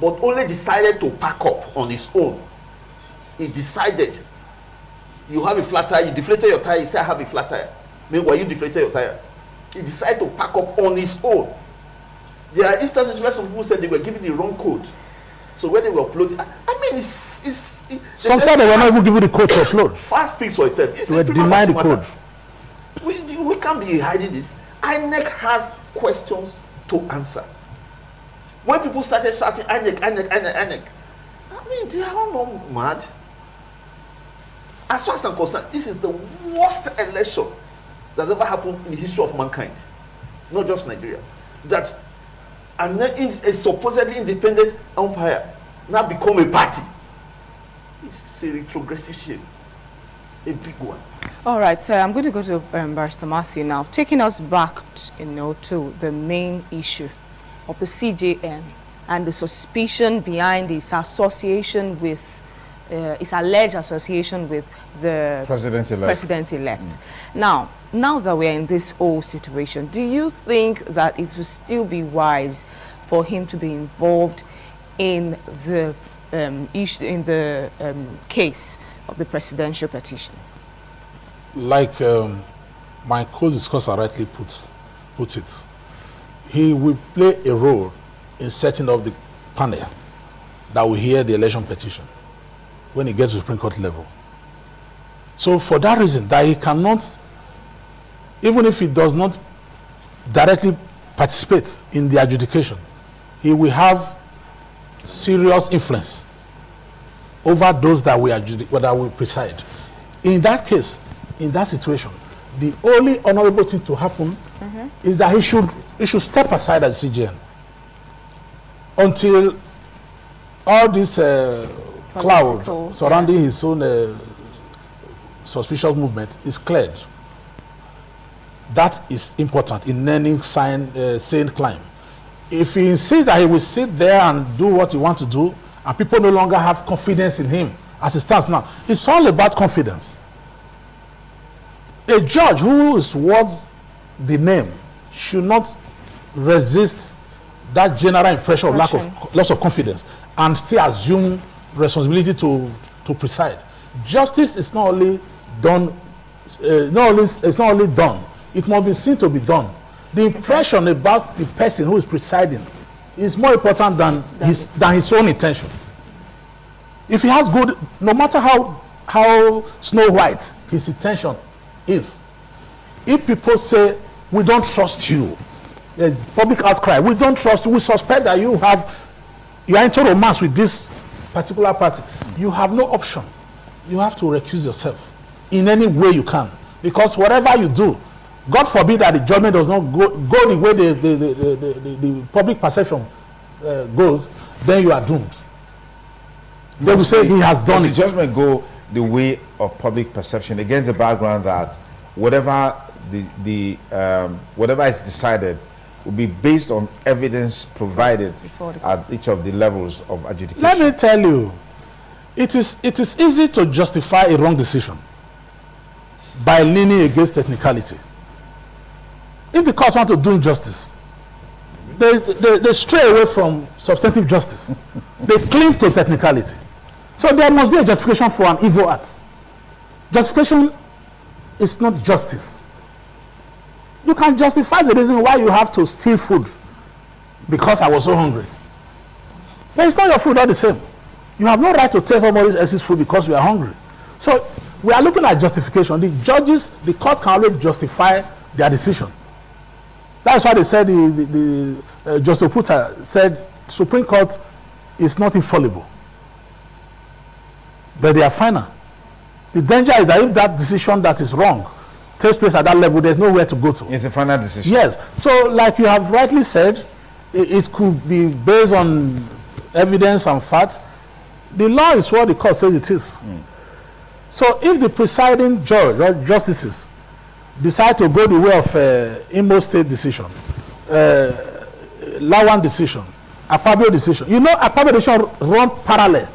but only decided to pack up on its own. It decided, you have a flat tire, you deflated your tire, you say I have a flat tire. Meanwhile, you deflated your tire. It decided to pack up on its own. There are instances where some people said they were giving the wrong code. So when they were uploading, I mean, sometimes they were not even giving the code to upload. Fast speaks for itself. They were denying the code. We can't be hiding this. INEC has questions to answer. When people started shouting INEC, I mean, they are all not mad. As far as I'm concerned, this is the worst election that's ever happened in the history of mankind, not just Nigeria. That a supposedly independent umpire now become a party. It's a retrogressive shame, a big one. All right, I'm going to go to Barrister Matthew now, taking us back, to the main issue of the CJN and the suspicion behind its association with, its alleged association with the president-elect. Now that we're in this whole situation, do you think that it would still be wise for him to be involved in the issue, in the case of the presidential petition? Like my co-discussor rightly put it, he will play a role in setting up the panel that will hear the election petition when he gets to Supreme Court level. So for that reason, that he cannot, even if he does not directly participate in the adjudication, he will have serious influence over those that will preside. In that case, in that situation, the only honorable thing to happen is that he should step aside as CJN until all this cloud surrounding his own suspicious movement is cleared. That is important in any sane climb. If he insists that he will sit there and do what he wants to do, and people no longer have confidence in him as it stands now, it's all about confidence. A judge who is worth the name should not resist that general impression of loss of confidence and still assume responsibility to preside. Justice is not only done, it's not only done, it must be seen to be done. The impression about the person who is presiding is more important than his own intention. If he has good, no matter how snow white his intention is, if people say we don't trust you, the public outcry, we don't trust you, we suspect that you are into romance with this particular party, you have no option. You have to recuse yourself in any way you can, because whatever you do, God forbid that the judgment does not go the way the public perception goes, then you are doomed. They will say he has done it. Does the judgment go the way of public perception against the background that whatever whatever is decided will be based on evidence provided at each of the levels of adjudication. Let me tell you, it is easy to justify a wrong decision by leaning against technicality. If the courts want to do injustice, they stray away from substantive justice. They cling to technicality. So there must be a justification for an evil act. Justification is not justice. You can justify the reason why you have to steal food because I was so hungry. But it's not your food all the same. You have no right to take somebody else's food because you are hungry. So we are looking at justification. The judges, the court can always justify their decision. That's why they said Justice Puta said Supreme Court is not infallible, but they are final. The danger is that if that decision that is wrong takes place at that level, there's nowhere to go to. It's a final decision. Yes. So, like you have rightly said, it could be based on evidence and facts. The law is what the court says it is. So, if the presiding judge or justices decide to go the way of Imo State decision, Lawan decision, Akpabio decision, you know, Akpabio decision run parallel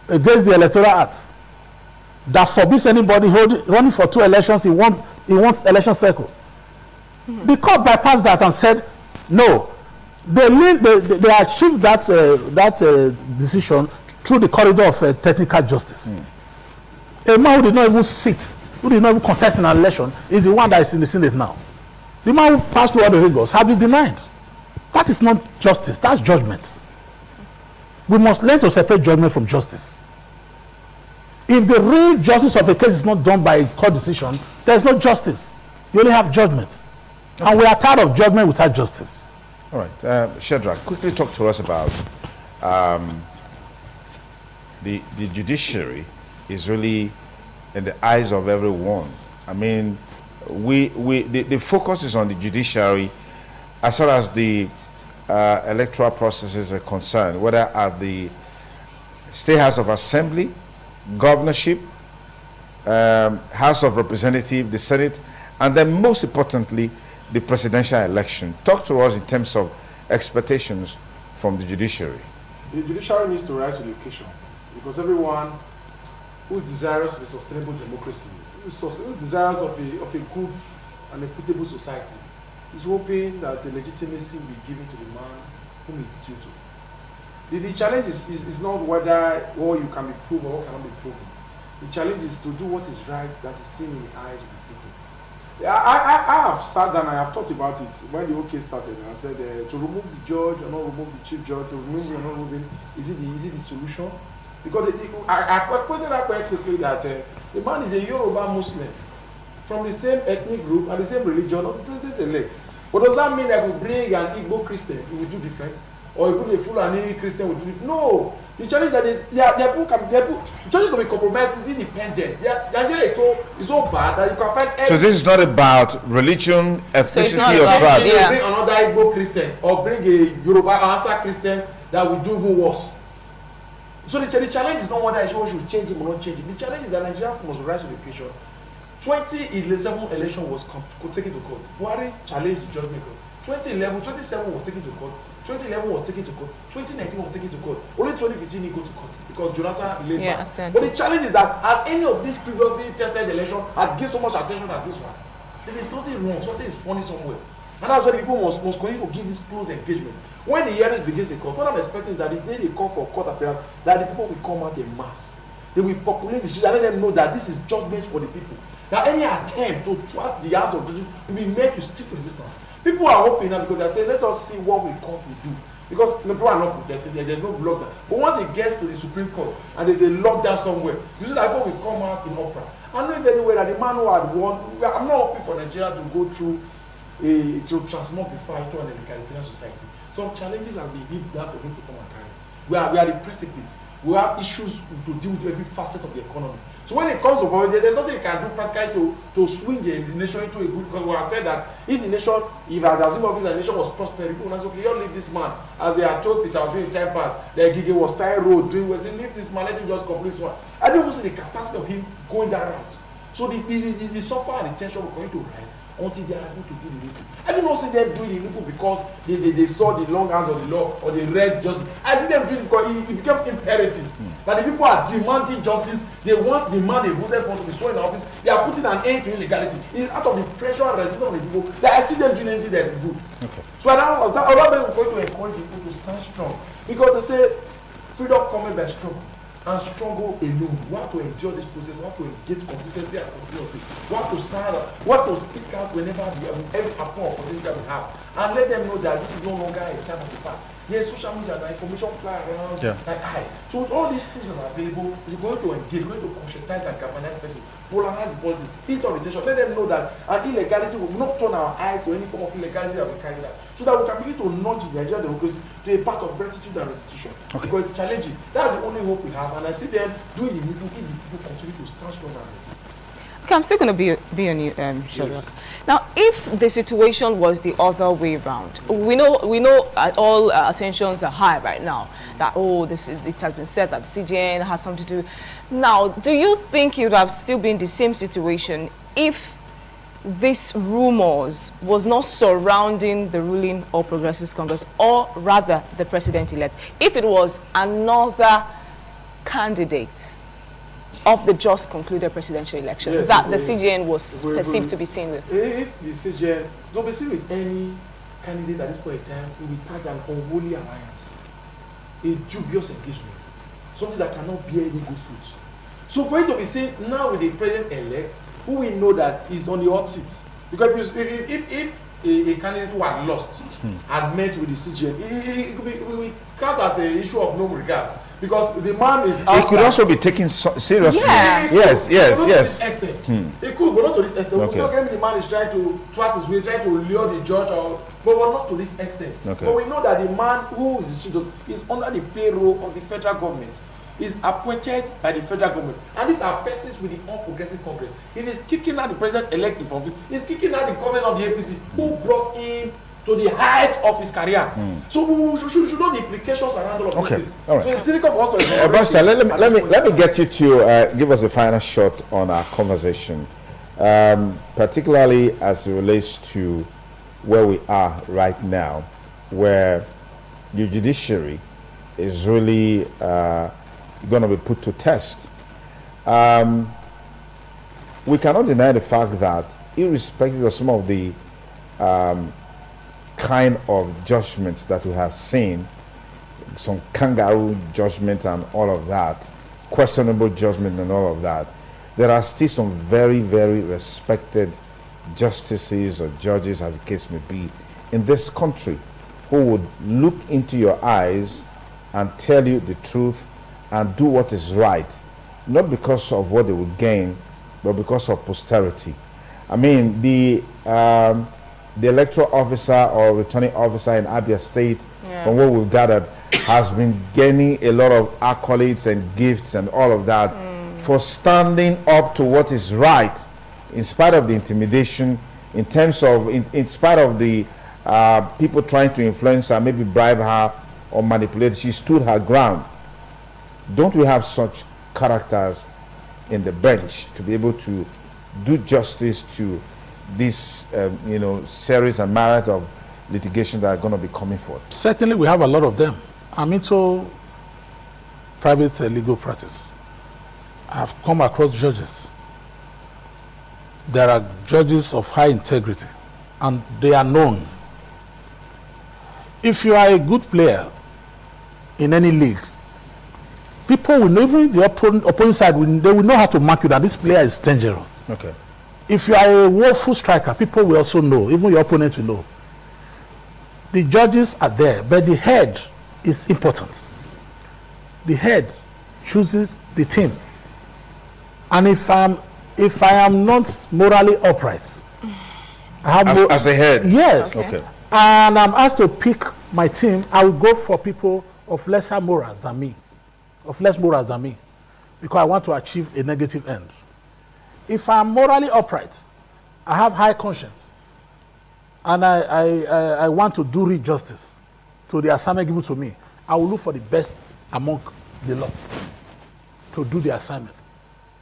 against the Electoral Act that forbids anybody running for 2 elections in one election cycle. The court bypassed that and said, no, they achieved that decision through the corridor of technical justice. A man who did not even sit, who did not even contest in an election, is the one that is in the Senate now. The man who passed through all the rigors has been denied. That is not justice, that's judgment. We must learn to separate judgment from justice. If the real justice of a case is not done by a court decision, there is no justice. You only have judgment. Okay. And we are tired of judgment without justice. All right. Shadrach, quickly talk to us about the judiciary is really in the eyes of everyone. I mean, the focus is on the judiciary as far as the electoral processes are concerned, whether at the State House of Assembly, governorship, House of Representatives, the Senate, and then most importantly, the presidential election. Talk to us in terms of expectations from the judiciary. The judiciary needs to rise to the occasion because everyone who is desirous of a sustainable democracy, who is desirous of a good and equitable society, is hoping that the legitimacy will be given to the man whom it is due to. The challenge is not whether what you can be proven or what cannot be proven. The challenge is to do what is right that is seen in the eyes of the people. I have sat down and I have thought about it when the whole case started. I said to remove the judge or not remove the chief judge, to remove or not remove him, is it the solution? Because I pointed out quite quickly that the man is a Yoruba Muslim from the same ethnic group and the same religion of the president-elect. But does that mean that if we bring an Igbo Christian, we will do different? Or you put a Fulani Christian with it? No. The challenge that is, judges can be compromised, is independent. Nigeria is so bad that you can find. So this is not about religion, ethnicity, or tribe. You bring another Igbo Christian or bring a Yoruba Hausa Christian that will do even worse. So the challenge is not whether we should change him or not change him. The challenge is that Nigerians must rise to the occasion. 2011 election was taken to court. Buhari challenged the judgment court. 2017 was taken to court. 2011 was taken to court. 2019 was taken to court. Only 2015 he go to court because Jonathan laid back. But the challenge is that as any of these previously tested election had given so much attention as this one, there is something wrong. Something is funny somewhere. And that's why the people must continue to give this close engagement. When the hearings begins in court, what I'm expecting is that the day they call for court appearance, that the people will come out en masse. They will populate the streets and let them know that this is judgment for the people. That any attempt to thwart the hands of the judges will be met with stiff resistance. People are hoping now because they say, let us see what we court will do. Because people are not protesting, there's no lockdown. But once it gets to the Supreme Court and there's a lockdown somewhere, you see that people will come out in opera. I know very well that the man who had won, I'm not hoping for Nigeria to go through to transmogrify to an egalitarian society. Some challenges have been heaped down for him to come and carry. We are the precipice. We have issues to deal with every facet of the economy. So when it comes to poverty, there's nothing you can do practically to swing the nation into a good. Because we have said that if the nation, if I assume office and the nation was prospering, people will say, okay, you leave this man. As they are told Peter was doing time pass, the Gigi was tying road, doing well. Say, leave this man, let him just complete this one. I don't even see the capacity of him going that route. So the suffer and the tension will going to rise until they are able to do the needful. I do not see them doing the needful because they saw the long hands of the law or they read justice. I see them doing it because it becomes imperative that the people are demanding justice. They want the man they voted for to be sworn in office. They are putting an end to illegality. It's out of the pressure and resistance of the people that I see them doing anything that is good. Okay. So a lot of them are going to encourage people to stand strong because they say freedom comes by struggle. And struggle alone. We have to endure this process. We have to engage consistently and continuously. We have to stand up. We have to speak out whenever every opportunity that we have. And let them know that this is no longer a time of the past. Yes, social media and information fly around like eyes. So with all these tools that are available, we're going to engage, we're going to conscientize and galvanize person, polarize the politics, hit on attention. Let them know that an illegality will not turn our eyes to any form of illegality that we carry out. So that we can begin to nudge the Nigerian democracy to a part of gratitude and restitution. Okay. Because it's challenging. That's the only hope we have. And I see them doing the needful if the people continue to stand strong and resist. Okay, I'm still going to be on you, Sherlock. Yes. Now, if the situation was the other way around, we know all attentions are high right now. That it has been said that the CJN has something to do. Now, do you think it would have still been the same situation if these rumors was not surrounding the ruling All Progressives Congress, or rather the president-elect? If it was another candidate of the just concluded presidential election that the CJN was perceived to be seen with? If the CJN don't be seen with any candidate at this point in time, we will tag an unholy alliance, a dubious engagement, something that cannot bear any good fruit. So for it to be seen now with the president-elect, who we know that is on the hot seat, because if a candidate who had lost had met with the CJN, it will count as an issue of no regards. Because the man is outside. It could also be taken seriously. Yeah. Yes. To this extent. It could, but not to this extent. Okay. So the man is trying to thwart his way, trying to lure the judge, but not to this extent. Okay. But we know that the man who is the chief is under the payroll of the federal government, is appointed by the federal government. And these are persons with the All Progressive Congress. If he's kicking out the president-elect in office, he's kicking out the government of the APC, who brought him to the height of his career. So we should know the implications around all of this. All right. So it's difficult for us to Pastor, let me get you to give us a final shot on our conversation, particularly as it relates to where we are right now, where the judiciary is really going to be put to test. We cannot deny the fact that, irrespective of some of the kind of judgments that we have seen, some kangaroo judgment and all of that, questionable judgment and all of that, there are still some very, very respected justices or judges, as the case may be, in this country, who would look into your eyes and tell you the truth and do what is right, not because of what they would gain, but because of posterity. I mean, the electoral officer or returning officer in Abia State, from what we've gathered, has been gaining a lot of accolades and gifts and all of that for standing up to what is right, in spite of the intimidation, in terms of, in spite of the people trying to influence her, maybe bribe her or manipulate. She stood her ground. Don't we have such characters in the bench to be able to do justice to this series and myriad of litigation that are going to be coming forth? Certainly we have a lot of them. I'm into private legal practice. I've come across judges. There are judges of high integrity, and they are known. If you are a good player in any league, people will know, even the opponent side, they will know how to mark you that this player is dangerous. Okay. If you are a woeful striker, people will also know, even your opponents will know. The judges are there, but the head is important. The head chooses the team. And if I am not morally upright, I have as a head? Yes. Okay. And I'm asked to pick my team, I will go for people of lesser morals than me, because I want to achieve a negative end. If I'm morally upright, I have high conscience, and I want to do real justice to the assignment given to me, I will look for the best among the lot to do the assignment.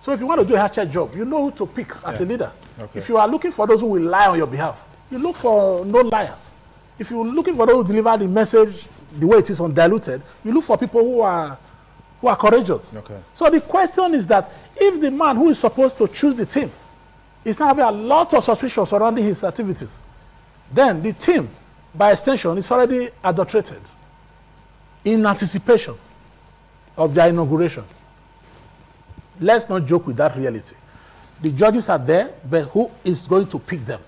So if you want to do a hard job, you know who to pick as a leader. Okay. If you are looking for those who will lie on your behalf, you look for no liars. If you're looking for those who deliver the message the way it is undiluted, you look for people who are courageous. Okay. So the question is that if the man who is supposed to choose the team is now having a lot of suspicion surrounding his activities, then the team, by extension, is already adulterated in anticipation of their inauguration. Let's not joke with that reality. The judges are there, but who is going to pick them?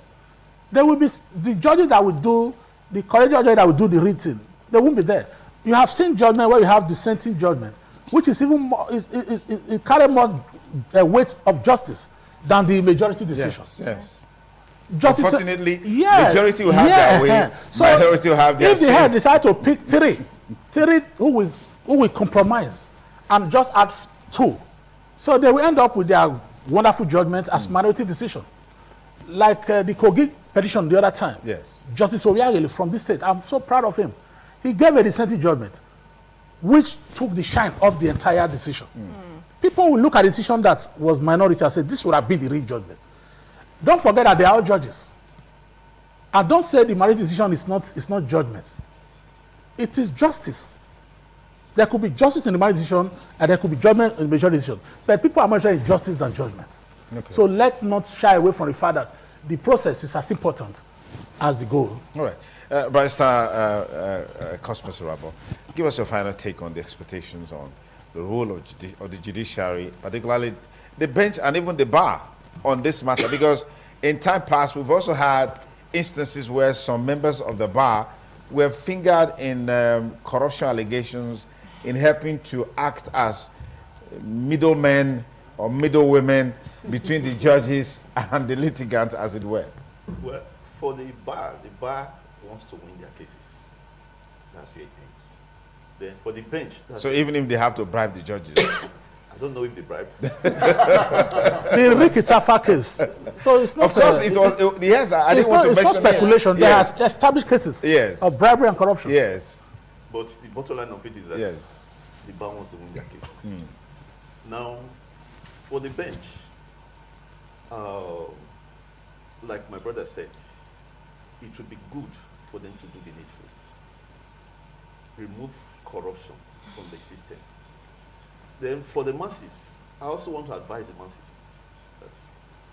There will be the judges that will do, the courageous judges that will do the written. They won't be there. You have seen judgment where you have dissenting judgment, which is even more, it carries more weight of justice than the majority decisions. Yes. Justice, unfortunately, majority will have their way, so minority will have their if they had decided to pick three who will compromise and just add two, so they will end up with their wonderful judgment as minority decision. Like the Kogi petition the other time. Yes. Justice Obiageli from this state, I'm so proud of him. He gave a dissenting judgment, which took the shine off the entire decision. People will look at the decision that was minority and say, this would have been the real judgment. Don't forget that they are all judges. And don't say the minority decision is not judgment. It is justice. There could be justice in the minority decision, and there could be judgment in the majority decision. But people are measuring justice than judgment. Okay. So let's not shy away from the fact that the process is as important as the goal. All right. Barrister Cosmas Rabo, give us your final take on the expectations on the role of the judiciary, particularly the bench and even the bar on this matter, because in time past we've also had instances where some members of the bar were fingered in corruption allegations, in helping to act as middlemen or middlewomen between the judges and the litigants, as it were. Well, for the bar wants to win their cases. That's where it ends. Then for the bench, so even if they have to bribe the judges, I don't know if they bribe. The Ricky Tafa case. So it's not. Of course, it was. Yes, I didn't want to mention. It's not speculation. Yes. There are established cases. Yes. Of bribery and corruption. Yes. But the bottom line of it is that yes, the bar wants to win their cases. Now, for the bench, like my brother said, it would be good for them to do the needful. Remove corruption from the system. Then for the masses, I also want to advise the masses that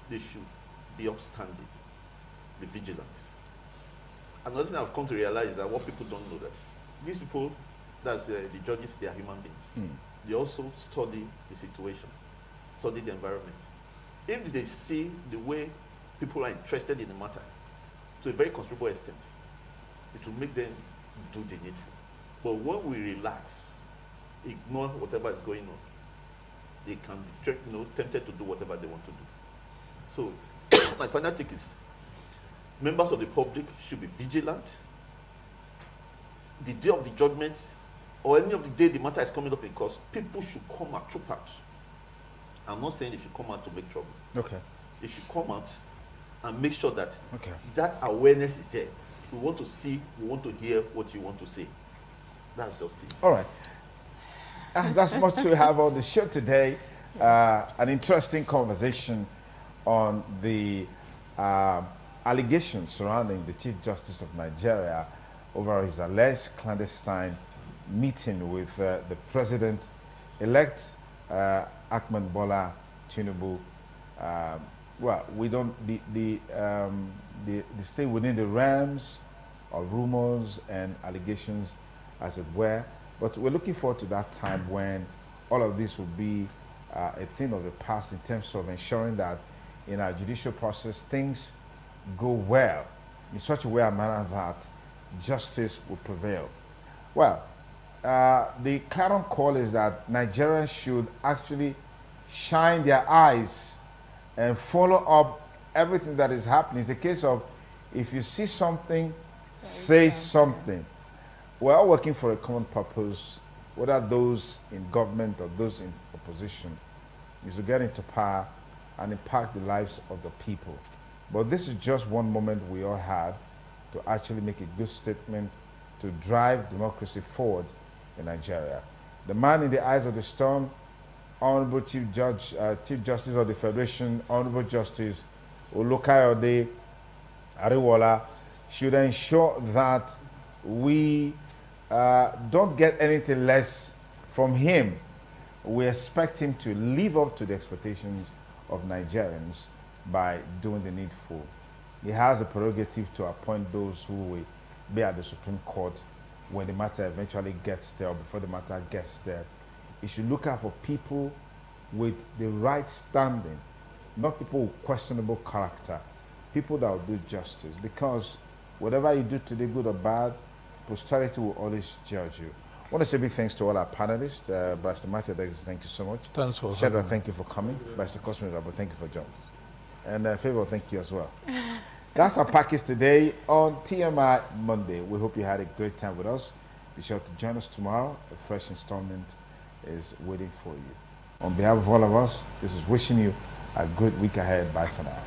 they should be upstanding, be vigilant. Another thing I've come to realize is that what people don't know, that these people, that's the judges, they are human beings. They also study the situation, study the environment. If they see the way people are interested in the matter to a very considerable extent, it will make them do the needful. But when we relax, ignore whatever is going on, they can be tempted to do whatever they want to do. So my final take is, members of the public should be vigilant. The day of the judgment, or any of the day the matter is coming up in court, people should come out, troop out. I'm not saying they should come out to make trouble. Okay. They should come out and make sure that that awareness is there. We want to see, we want to hear what you want to say. That's just it. All right. That's much we have on the show today. An interesting conversation on the allegations surrounding the Chief Justice of Nigeria over his alleged clandestine meeting with the President-elect Ahmed Bola Tinubu. Well, we don't the stay within the realms of rumors and allegations, as it were. But we're looking forward to that time when all of this will be a thing of the past in terms of ensuring that in our judicial process things go well in such a way and manner that justice will prevail. Well, the clarion call is that Nigerians should actually shine their eyes and follow up everything that is happening. It's a case of, if you see something, say something. We're all working for a common purpose, whether those in government or those in opposition, is to get into power and impact the lives of the people. But this is just one moment we all had to actually make a good statement to drive democracy forward in Nigeria. The man in the eyes of the storm Honorable Chief Justice of the Federation, Honorable Justice Olukayode Ariwola, should ensure that we don't get anything less from him. We expect him to live up to the expectations of Nigerians by doing the needful. He has the prerogative to appoint those who will be at the Supreme Court when the matter eventually gets there, or before the matter gets there. He should look out for people with the right standing, not people with questionable character, people that will do justice. Because whatever you do today, good or bad, posterity will always judge you. I want to say big thanks to all our panelists. Barrister Matthew, thank you so much. Thanks for Shedra, thank you for coming. Barrister Cosmin Rabo, thank you for joining us. And Favor, thank you as well. That's our package today on TMI Monday. We hope you had a great time with us. Be sure to join us tomorrow. A fresh installment is waiting for you. On behalf of all of us, this is wishing you a great week ahead. Bye for now.